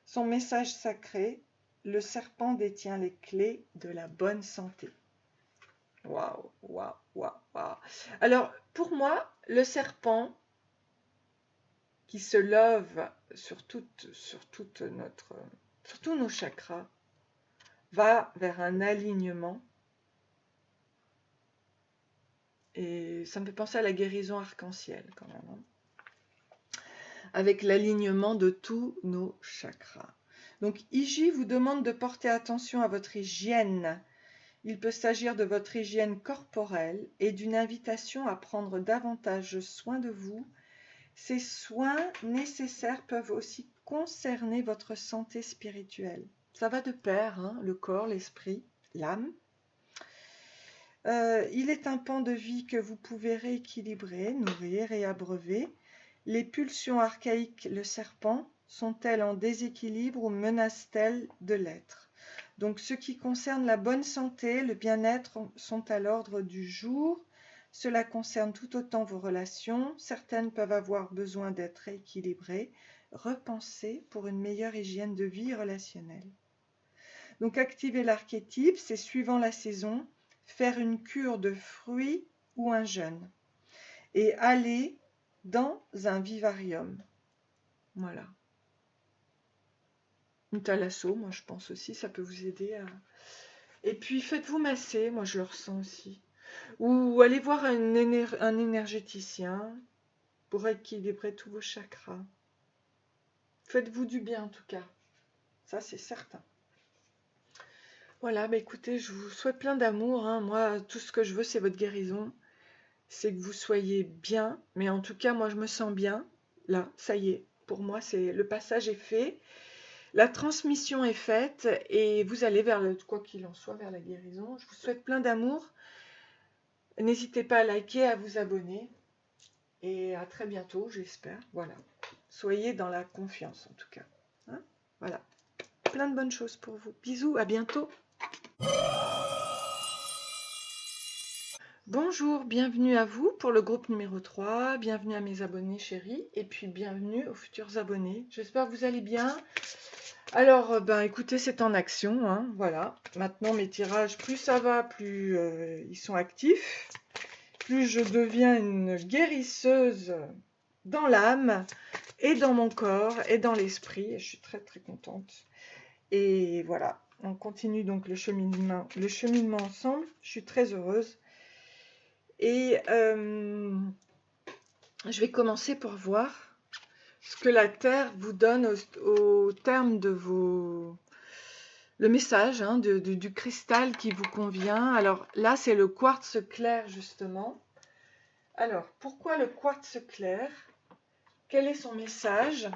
Son message sacré, le serpent détient les clés de la bonne santé. Waouh, waouh, waouh, waouh. Alors, pour moi, le serpent qui se love sur tous nos chakras va vers un alignement. Et ça me fait penser à la guérison arc-en-ciel quand même. Hein. Avec l'alignement de tous nos chakras. Donc Hygie vous demande de porter attention à votre hygiène. Il peut s'agir de votre hygiène corporelle et d'une invitation à prendre davantage soin de vous. Ces soins nécessaires peuvent aussi concerner votre santé spirituelle. Ça va de pair, hein, le corps, l'esprit, l'âme. Il est un pan de vie que vous pouvez rééquilibrer, nourrir et abreuver. Les pulsions archaïques, le serpent, sont-elles en déséquilibre ou menacent-elles de l'être? Donc, ce qui concerne la bonne santé, le bien-être sont à l'ordre du jour. Cela concerne tout autant vos relations. Certaines peuvent avoir besoin d'être rééquilibrées, repensées pour une meilleure hygiène de vie relationnelle. Donc, activer l'archétype, c'est suivant la saison, faire une cure de fruits ou un jeûne. Et aller dans un vivarium. Voilà. Une thalasso, moi je pense aussi, ça peut vous aider à... Et puis faites-vous masser, moi je le ressens aussi. Ou allez voir un énergéticien pour équilibrer tous vos chakras. Faites-vous du bien en tout cas, ça c'est certain. Voilà, bah écoutez, je vous souhaite plein d'amour. Hein. Moi, tout ce que je veux, c'est votre guérison. C'est que vous soyez bien, mais en tout cas, moi je me sens bien. Là, ça y est, pour moi, le passage est fait. La transmission est faite et vous allez vers quoi qu'il en soit, vers la guérison. Je vous souhaite plein d'amour. N'hésitez pas à liker, à vous abonner. Et à très bientôt, j'espère. Voilà. Soyez dans la confiance, en tout cas. Hein, voilà. Plein de bonnes choses pour vous. Bisous, à bientôt. Bonjour, bienvenue à vous pour le groupe numéro 3. Bienvenue à mes abonnés chéris. Et puis bienvenue aux futurs abonnés. J'espère que vous allez bien. Alors, écoutez, c'est en action, hein, voilà. Maintenant, mes tirages, plus ça va, plus ils sont actifs, plus je deviens une guérisseuse dans l'âme, et dans mon corps, et dans l'esprit. Je suis très, très contente. Et voilà, on continue donc le cheminement ensemble. Je suis très heureuse. Et je vais commencer pour voir ce que la Terre vous donne au terme de le message hein, du cristal qui vous convient. Alors là, c'est le quartz clair, justement. Alors, pourquoi le quartz clair? Quel est son message?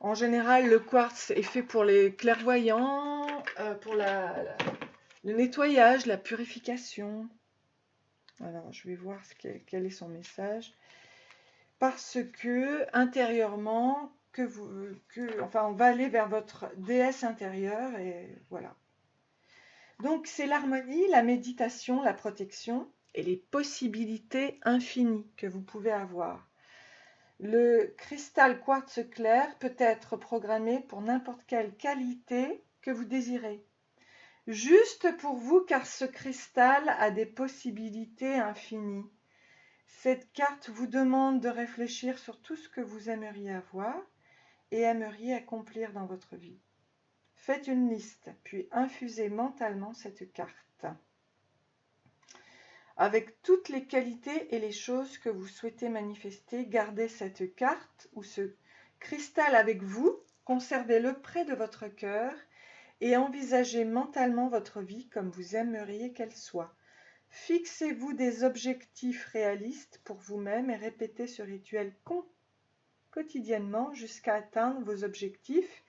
En général, le quartz est fait pour les clairvoyants, pour le nettoyage, la purification. Alors, je vais voir quel est son message. Parce que, intérieurement, on va aller vers votre déesse intérieure et voilà. Donc, c'est l'harmonie, la méditation, la protection et les possibilités infinies que vous pouvez avoir. Le cristal quartz clair peut être programmé pour n'importe quelle qualité que vous désirez. juste pour vous car ce cristal a des possibilités infinies. Cette carte vous demande de réfléchir sur tout ce que vous aimeriez avoir et aimeriez accomplir dans votre vie. Faites une liste, puis infusez mentalement cette carte avec toutes les qualités et les choses que vous souhaitez manifester. Gardez cette carte ou ce cristal avec vous, conservez-le près de votre cœur et envisagez mentalement votre vie comme vous aimeriez qu'elle soit. Fixez-vous des objectifs réalistes pour vous-même et répétez ce rituel quotidiennement jusqu'à atteindre vos objectifs.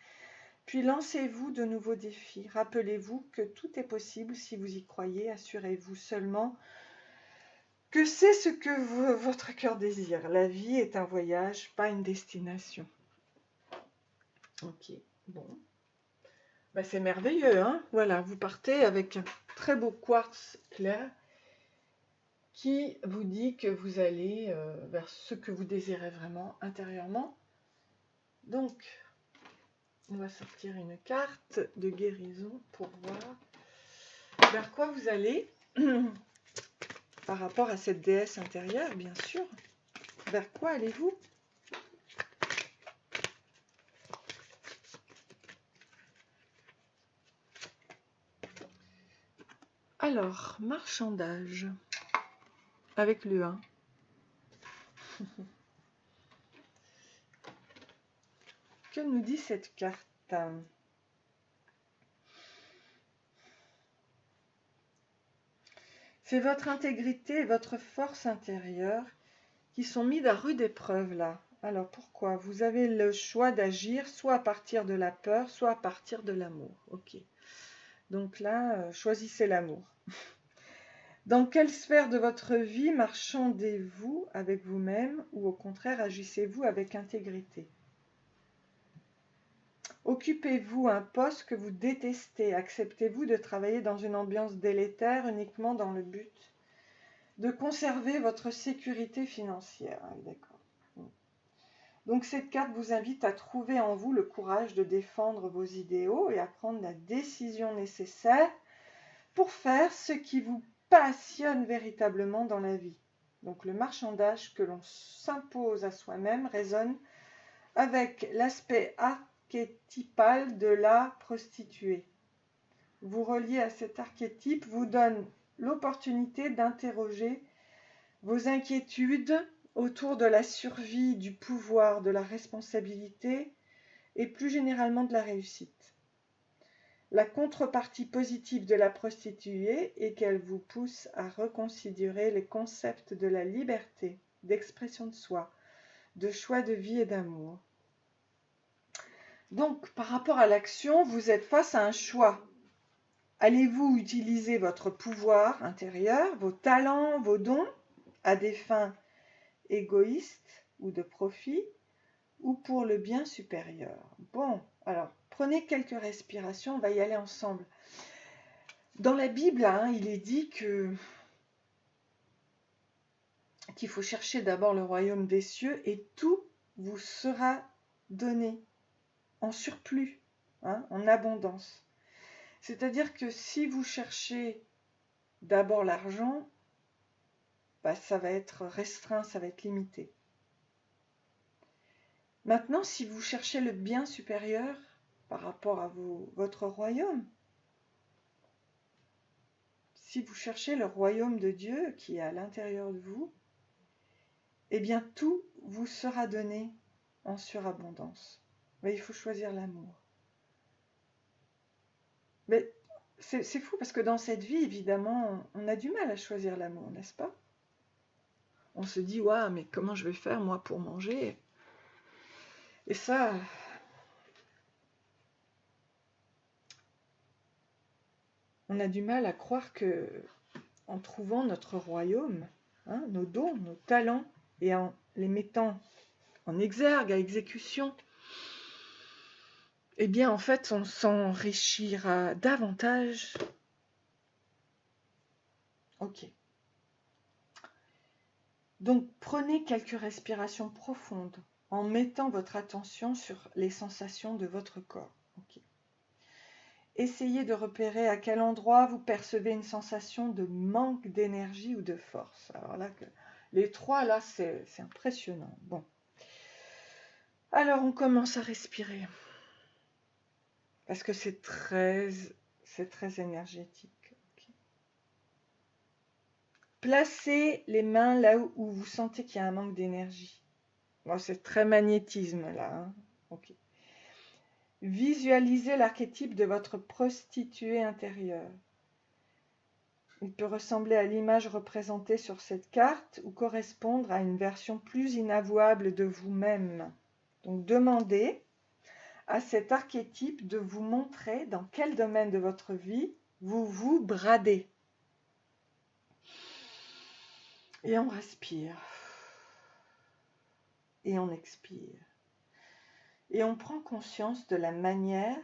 Puis lancez-vous de nouveaux défis. Rappelez-vous que tout est possible si vous y croyez. Assurez-vous seulement que c'est ce que votre cœur désire. La vie est un voyage, pas une destination. Ok, bon. Ben, c'est merveilleux, hein? Voilà, vous partez avec un très beau quartz clair qui vous dit que vous allez vers ce que vous désirez vraiment intérieurement. Donc, on va sortir une carte de guérison pour voir vers quoi vous allez par rapport à cette déesse intérieure, bien sûr. Vers quoi allez-vous? Alors, marchandage avec le 1. Que nous dit cette carte? C'est votre intégrité et votre force intérieure qui sont mis à rude épreuve là. Alors pourquoi? Vous avez le choix d'agir soit à partir de la peur, soit à partir de l'amour. Ok. Donc là, choisissez l'amour. Dans quelle sphère de votre vie marchandez-vous avec vous-même ou au contraire agissez-vous avec intégrité? Occupez-vous un poste que vous détestez? Acceptez-vous de travailler dans une ambiance délétère uniquement dans le but de conserver votre sécurité financière? Ah, d'accord. Donc cette carte vous invite à trouver en vous le courage de défendre vos idéaux et à prendre la décision nécessaire pour faire ce qui vous passionne véritablement dans la vie. Donc le marchandage que l'on s'impose à soi-même résonne avec l'aspect archétypal de la prostituée. Vous relier à cet archétype vous donne l'opportunité d'interroger vos inquiétudes autour de la survie, du pouvoir, de la responsabilité et plus généralement de la réussite. La contrepartie positive de la prostituée est qu'elle vous pousse à reconsidérer les concepts de la liberté, d'expression de soi, de choix de vie et d'amour. Donc, par rapport à l'action, vous êtes face à un choix. Allez-vous utiliser votre pouvoir intérieur, vos talents, vos dons, à des fins égoïstes ou de profit, ou pour le bien supérieur? Bon, alors, prenez quelques respirations, on va y aller ensemble. Dans la Bible, il est dit qu'il faut chercher d'abord le royaume des cieux et tout vous sera donné en surplus, en abondance. C'est-à-dire que si vous cherchez d'abord l'argent, ça va être restreint, ça va être limité. Maintenant, si vous cherchez le bien supérieur par rapport à votre royaume, si vous cherchez le royaume de Dieu qui est à l'intérieur de vous, eh bien tout vous sera donné en surabondance. Mais il faut choisir l'amour. Mais c'est fou parce que dans cette vie, évidemment, on a du mal à choisir l'amour, n'est-ce pas? On se dit, ouais, mais comment je vais faire moi pour manger? Et ça, on a du mal à croire que, en trouvant notre royaume, nos dons, nos talents, et en les mettant en exergue, à exécution, eh bien, en fait, on s'enrichira davantage. Ok. Donc, prenez quelques respirations profondes en mettant votre attention sur les sensations de votre corps. Okay. essayez de repérer à quel endroit vous percevez une sensation de manque d'énergie ou de force. Alors là, les trois, là, c'est impressionnant. Bon. Alors, on commence à respirer. Parce que c'est très énergétique. Okay. Placez les mains là où vous sentez qu'il y a un manque d'énergie. Bon, c'est très magnétisme là. Hein. Okay. Visualisez l'archétype de votre prostituée intérieure. Il peut ressembler à l'image représentée sur cette carte ou correspondre à une version plus inavouable de vous-même. Donc demandez à cet archétype de vous montrer dans quel domaine de votre vie vous vous bradez. Et on respire. Et on expire. Et on prend conscience de la manière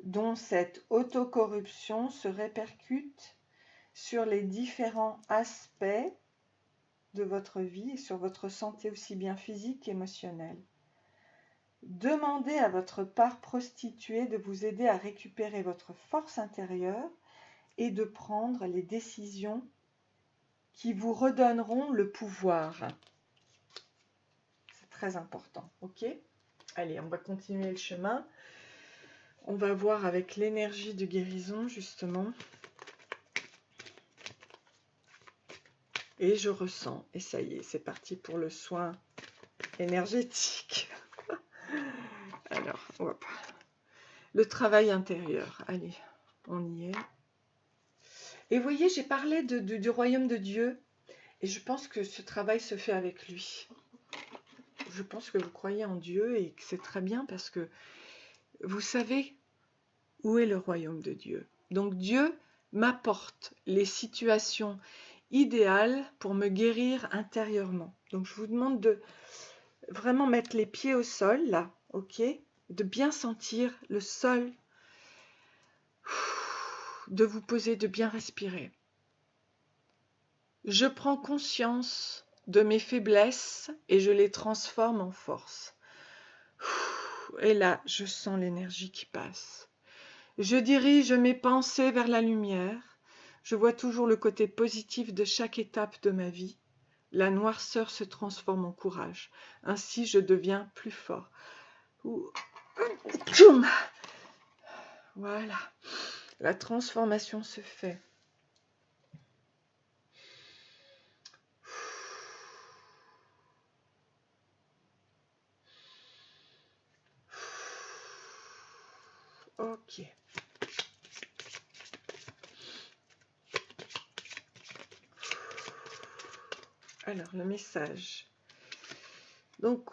dont cette autocorruption se répercute sur les différents aspects de votre vie et sur votre santé aussi bien physique qu'émotionnelle. Demandez à votre part prostituée de vous aider à récupérer votre force intérieure et de prendre les décisions qui vous redonneront le pouvoir. C'est très important, ok ? Allez, on va continuer le chemin. On va voir avec l'énergie de guérison, justement. Et je ressens, et ça y est, c'est parti pour le soin énergétique. Alors, hop. Le travail intérieur. Allez, on y est. Et vous voyez, j'ai parlé du royaume de Dieu. Et je pense que ce travail se fait avec lui. Je pense que vous croyez en Dieu et que c'est très bien parce que vous savez où est le royaume de Dieu. Donc Dieu m'apporte les situations idéales pour me guérir intérieurement. Donc je vous demande de vraiment mettre les pieds au sol, là, ok ? De bien sentir le sol, de vous poser, de bien respirer. Je prends conscience de mes faiblesses et je les transforme en force. Et là, je sens l'énergie qui passe. Je dirige mes pensées vers la lumière. Je vois toujours le côté positif de chaque étape de ma vie. La noirceur se transforme en courage. Ainsi, je deviens plus fort. Voilà. La transformation se fait. Ok. Alors, le message. Donc,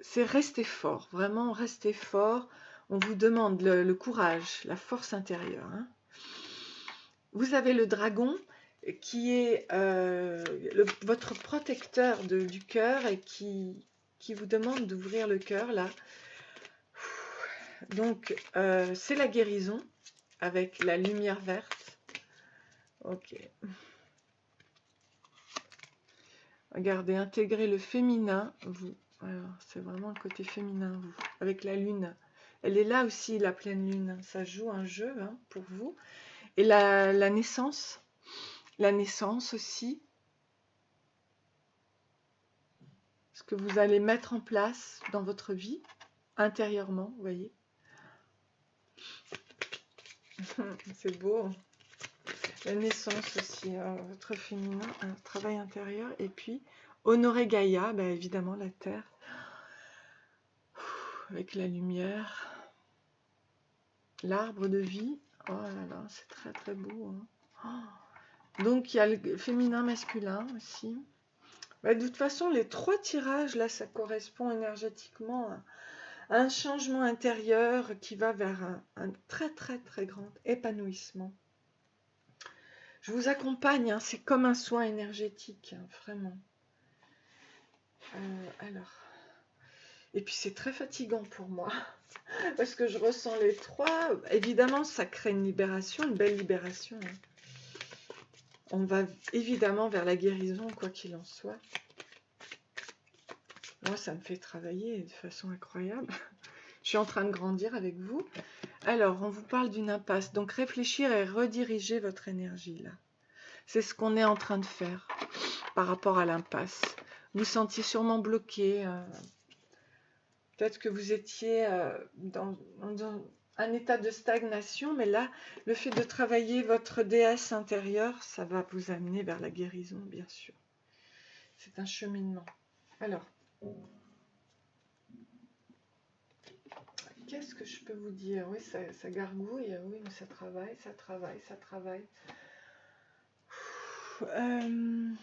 c'est rester fort. Vraiment, rester fort. On vous demande le courage, la force intérieure. Hein. Vous avez le dragon qui est votre protecteur du cœur et qui vous demande d'ouvrir le cœur là. Donc, c'est la guérison avec la lumière verte. Ok. Regardez, intégrez le féminin, vous. Alors, c'est vraiment le côté féminin, vous. Avec la lune. Elle est là aussi, la pleine lune. Ça joue un jeu hein, pour vous. Et la naissance. La naissance aussi. Ce que vous allez mettre en place dans votre vie, intérieurement, vous voyez. C'est beau. La naissance aussi, votre féminin, un travail intérieur. Et puis, honorer Gaïa, ben évidemment la terre, avec la lumière. L'arbre de vie, oh là là, c'est très très beau. Hein. Oh. Donc, il y a le féminin, masculin aussi. Ben, de toute façon, les trois tirages, là, ça correspond énergétiquement à un changement intérieur qui va vers un très très très grand épanouissement. Je vous accompagne, hein, c'est comme un soin énergétique, hein, vraiment. Alors, et puis c'est très fatigant pour moi, parce que je ressens les trois. Évidemment, ça crée une libération, une belle libération. Hein. On va évidemment vers la guérison, quoi qu'il en soit. Moi, ça me fait travailler de façon incroyable. Je suis en train de grandir avec vous. Alors, on vous parle d'une impasse. Donc, réfléchir et rediriger votre énergie, là. C'est ce qu'on est en train de faire par rapport à l'impasse. Vous sentiez sûrement bloqué. Peut-être que vous étiez dans un état de stagnation, mais là, le fait de travailler votre déesse intérieure, ça va vous amener vers la guérison, bien sûr. C'est un cheminement. Alors, qu'est-ce que je peux vous dire? Oui, ça gargouille, oui, mais ça travaille, ça travaille, ça travaille. Euh,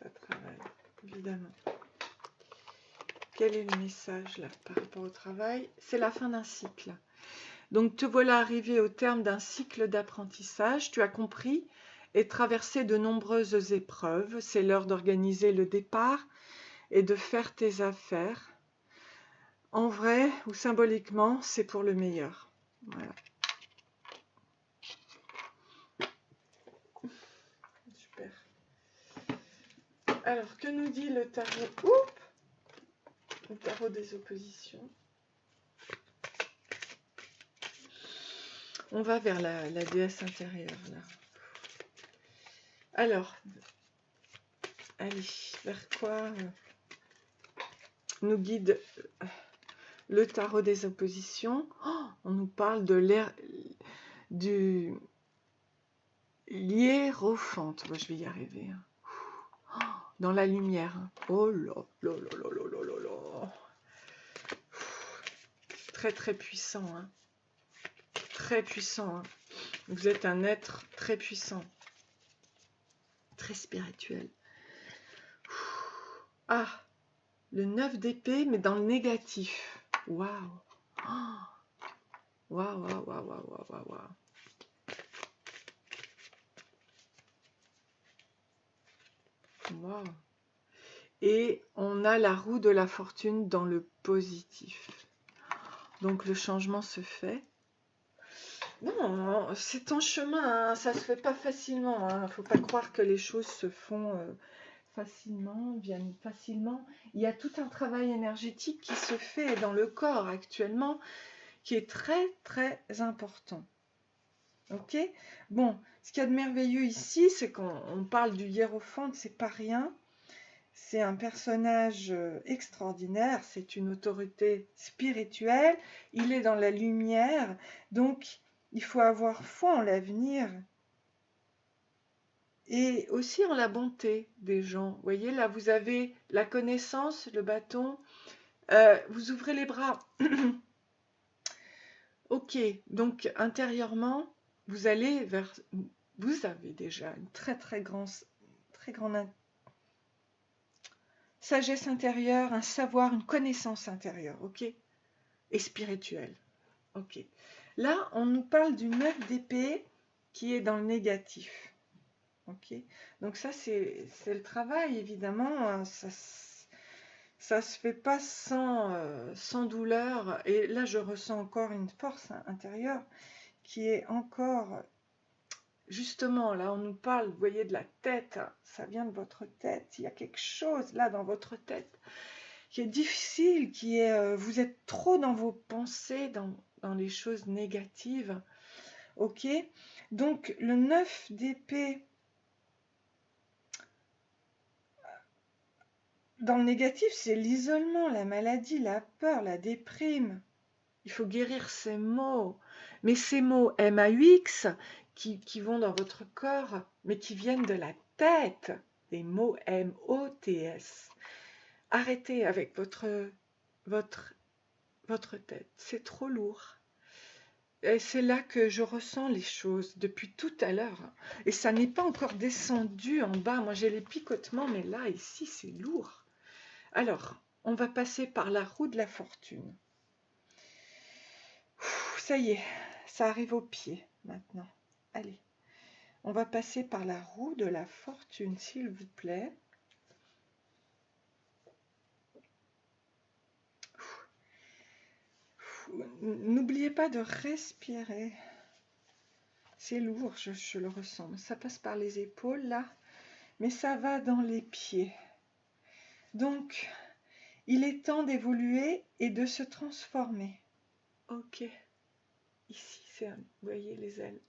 Ça travaille, évidemment. Quel est le message là par rapport au travail? C'est la fin d'un cycle. Donc te voilà arrivé au terme d'un cycle d'apprentissage. Tu as compris et traversé de nombreuses épreuves. C'est l'heure d'organiser le départ et de faire tes affaires. En vrai ou symboliquement, c'est pour le meilleur. Voilà. Super. Alors, que nous dit le tarot? Le tarot des oppositions. On va vers la déesse intérieure, là. Alors, allez, vers quoi nous guide le tarot des oppositions? On nous parle de l'air du hiérophante. Moi, je vais y arriver. Dans la lumière. Oh là là là là là là là. Très très puissant. Hein. Très puissant. Hein. Vous êtes un être très puissant. Très spirituel. Ah, le 9 d'épée, mais dans le négatif. Waouh. Waouh, waouh, waouh, waouh, waouh, waouh. Wow. Et on a la roue de la fortune dans le positif. Donc le changement se fait. Non, c'est en chemin, hein, ça se fait pas facilement. Il ne faut pas croire que les choses se font facilement, viennent facilement. Il y a tout un travail énergétique qui se fait dans le corps actuellement, qui est très très important. Ok? Bon, ce qu'il y a de merveilleux ici, c'est qu'on parle du hiérophante, c'est pas rien. C'est un personnage extraordinaire, c'est une autorité spirituelle, il est dans la lumière, donc il faut avoir foi en l'avenir et aussi en la bonté des gens. Vous voyez, là, vous avez la connaissance, le bâton, vous ouvrez les bras. Ok, donc intérieurement, vous allez vers... Vous avez déjà une très grande sagesse intérieure, un savoir, une connaissance intérieure, ok? Et spirituelle, ok. Là, on nous parle du 9 d'épée qui est dans le négatif, ok? Donc ça, c'est le travail, évidemment, ça se fait pas sans douleur. Et là, je ressens encore une force intérieure qui est encore... Justement, là, on nous parle, vous voyez, de la tête, ça vient de votre tête, il y a quelque chose là dans votre tête qui est difficile, qui est, vous êtes trop dans vos pensées, dans les choses négatives, ok? Donc, le 9 d'épée, dans le négatif, c'est l'isolement, la maladie, la peur, la déprime. Il faut guérir ces mots, mais ces mots M-A-U-X qui vont dans votre corps, mais qui viennent de la tête, des mots M-O-T-S. Arrêtez avec votre tête, c'est trop lourd. Et c'est là que je ressens les choses depuis tout à l'heure. Et ça n'est pas encore descendu en bas. Moi, j'ai les picotements, mais là, ici, c'est lourd. Alors, on va passer par la roue de la fortune. Ça y est, ça arrive au pied maintenant. Allez, on va passer par la roue de la fortune, s'il vous plaît. N'oubliez pas de respirer. C'est lourd, je le ressens. Ça passe par les épaules, là. mais ça va dans les pieds. Donc, il est temps d'évoluer et de se transformer. Ok, ici, vous voyez les ailes.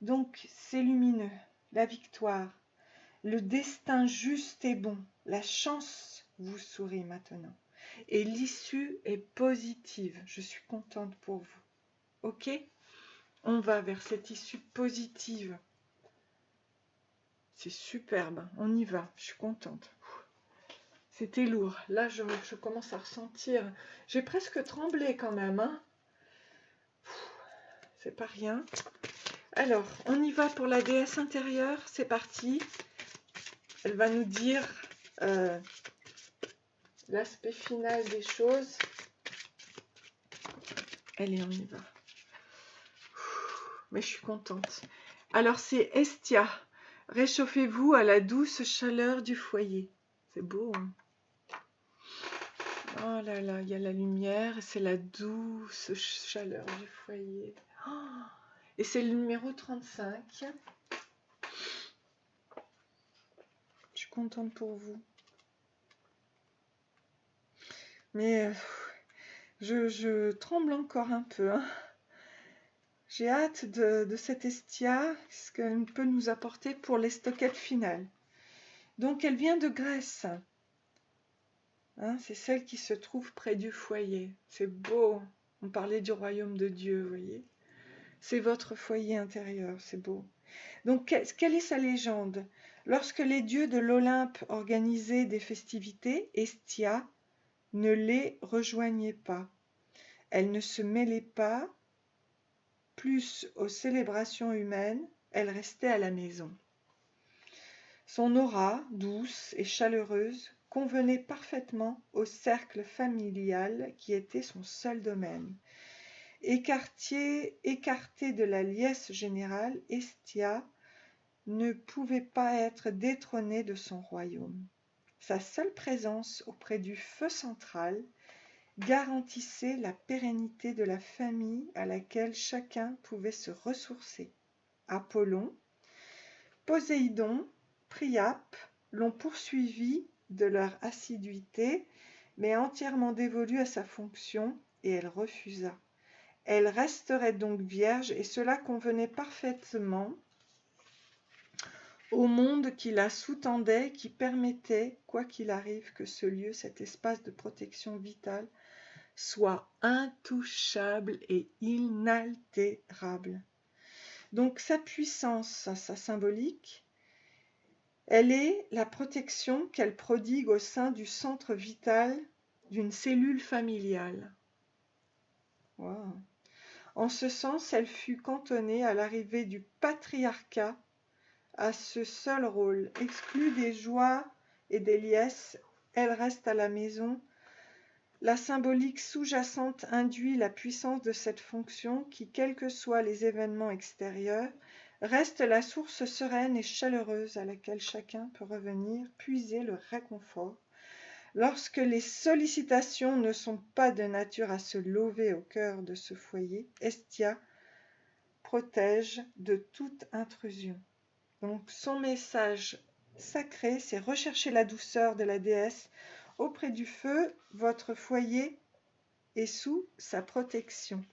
Donc, c'est lumineux, la victoire, le destin juste et bon, la chance vous sourit maintenant. Et l'issue est positive, je suis contente pour vous. Ok? On va vers cette issue positive. C'est superbe, on y va, je suis contente. C'était lourd, là je commence à ressentir, j'ai presque tremblé quand même, hein. C'est pas rien. Alors, on y va pour la déesse intérieure, c'est parti. Elle va nous dire l'aspect final des choses. Allez, on y va. Mais je suis contente. Alors, c'est Hestia. Réchauffez-vous à la douce chaleur du foyer. C'est beau, hein? Oh là là, il y a la lumière et c'est la douce chaleur du foyer. Oh, et c'est le numéro 35. Je suis contente pour vous. Mais je tremble encore un peu, hein. J'ai hâte de cette Hestia, ce qu'elle peut nous apporter pour les stockettes finales. Donc, elle vient de Grèce. Hein, c'est celle qui se trouve près du foyer. C'est beau. On parlait du royaume de Dieu, vous voyez. C'est votre foyer intérieur, c'est beau. Donc, quelle est sa légende? Lorsque les dieux de l'Olympe organisaient des festivités, Hestia ne les rejoignait pas. Elle ne se mêlait pas plus aux célébrations humaines, elle restait à la maison. Son aura, douce et chaleureuse, convenait parfaitement au cercle familial qui était son seul domaine. Écartée de la liesse générale, Hestia ne pouvait pas être détrônée de son royaume. Sa seule présence auprès du feu central garantissait la pérennité de la famille à laquelle chacun pouvait se ressourcer. Apollon, Poséidon, Priape l'ont poursuivie de leur assiduité, mais entièrement dévolue à sa fonction, et elle refusa. Elle resterait donc vierge, et cela convenait parfaitement au monde qui la sous-tendait, qui permettait, quoi qu'il arrive, que ce lieu, cet espace de protection vitale, soit intouchable et inaltérable. Donc sa puissance, sa symbolique, elle est la protection qu'elle prodigue au sein du centre vital d'une cellule familiale. Wow. En ce sens, elle fut cantonnée à l'arrivée du patriarcat à ce seul rôle. Exclue des joies et des liesses, elle reste à la maison. La symbolique sous-jacente induit la puissance de cette fonction qui, quels que soient les événements extérieurs, reste la source sereine et chaleureuse à laquelle chacun peut revenir, puiser le réconfort. Lorsque les sollicitations ne sont pas de nature à se lever au cœur de ce foyer, Hestia protège de toute intrusion. Donc son message sacré, c'est rechercher la douceur de la déesse auprès du feu, votre foyer est sous sa protection.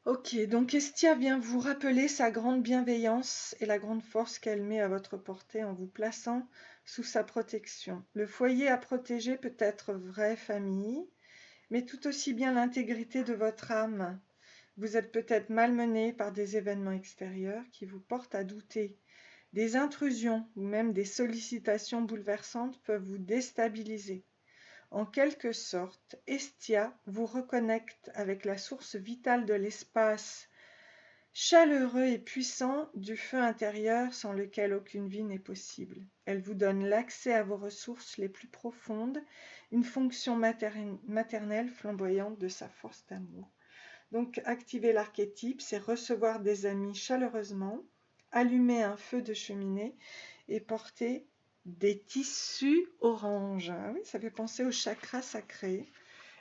Ok, donc Hestia vient vous rappeler sa grande bienveillance et la grande force qu'elle met à votre portée en vous plaçant sous sa protection. Le foyer à protéger peut être vraie famille, mais tout aussi bien l'intégrité de votre âme. Vous êtes peut-être malmené par des événements extérieurs qui vous portent à douter. Des intrusions ou même des sollicitations bouleversantes peuvent vous déstabiliser. En quelque sorte, Hestia vous reconnecte avec la source vitale de l'espace, chaleureux et puissant du feu intérieur sans lequel aucune vie n'est possible. Elle vous donne l'accès à vos ressources les plus profondes, une fonction maternelle flamboyante de sa force d'amour. Donc, activer l'archétype, c'est recevoir des amis chaleureusement, allumer un feu de cheminée et porter des tissus orange. Ah oui, ça fait penser au chakra sacré.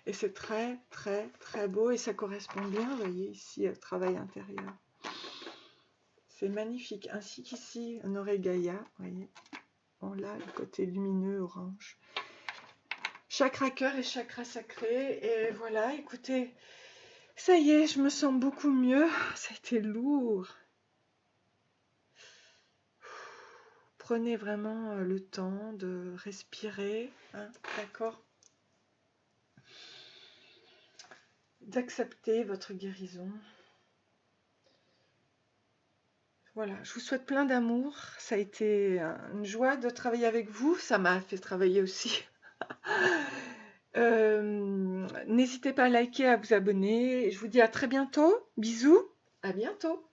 Et c'est très, très, très beau. Et ça correspond bien, vous voyez, ici, au travail intérieur. C'est magnifique. Ainsi qu'ici, un oreille Gaïa, vous voyez. Bon, là, le côté lumineux, orange. Chakra cœur et chakra sacré. Et voilà, écoutez, ça y est, je me sens beaucoup mieux. Ça a été lourd. Prenez vraiment le temps de respirer, hein, d'accord? D'accepter votre guérison. Voilà, je vous souhaite plein d'amour. Ça a été une joie de travailler avec vous. Ça m'a fait travailler aussi. N'hésitez pas à liker, à vous abonner. Je vous dis à très bientôt. Bisous, à bientôt.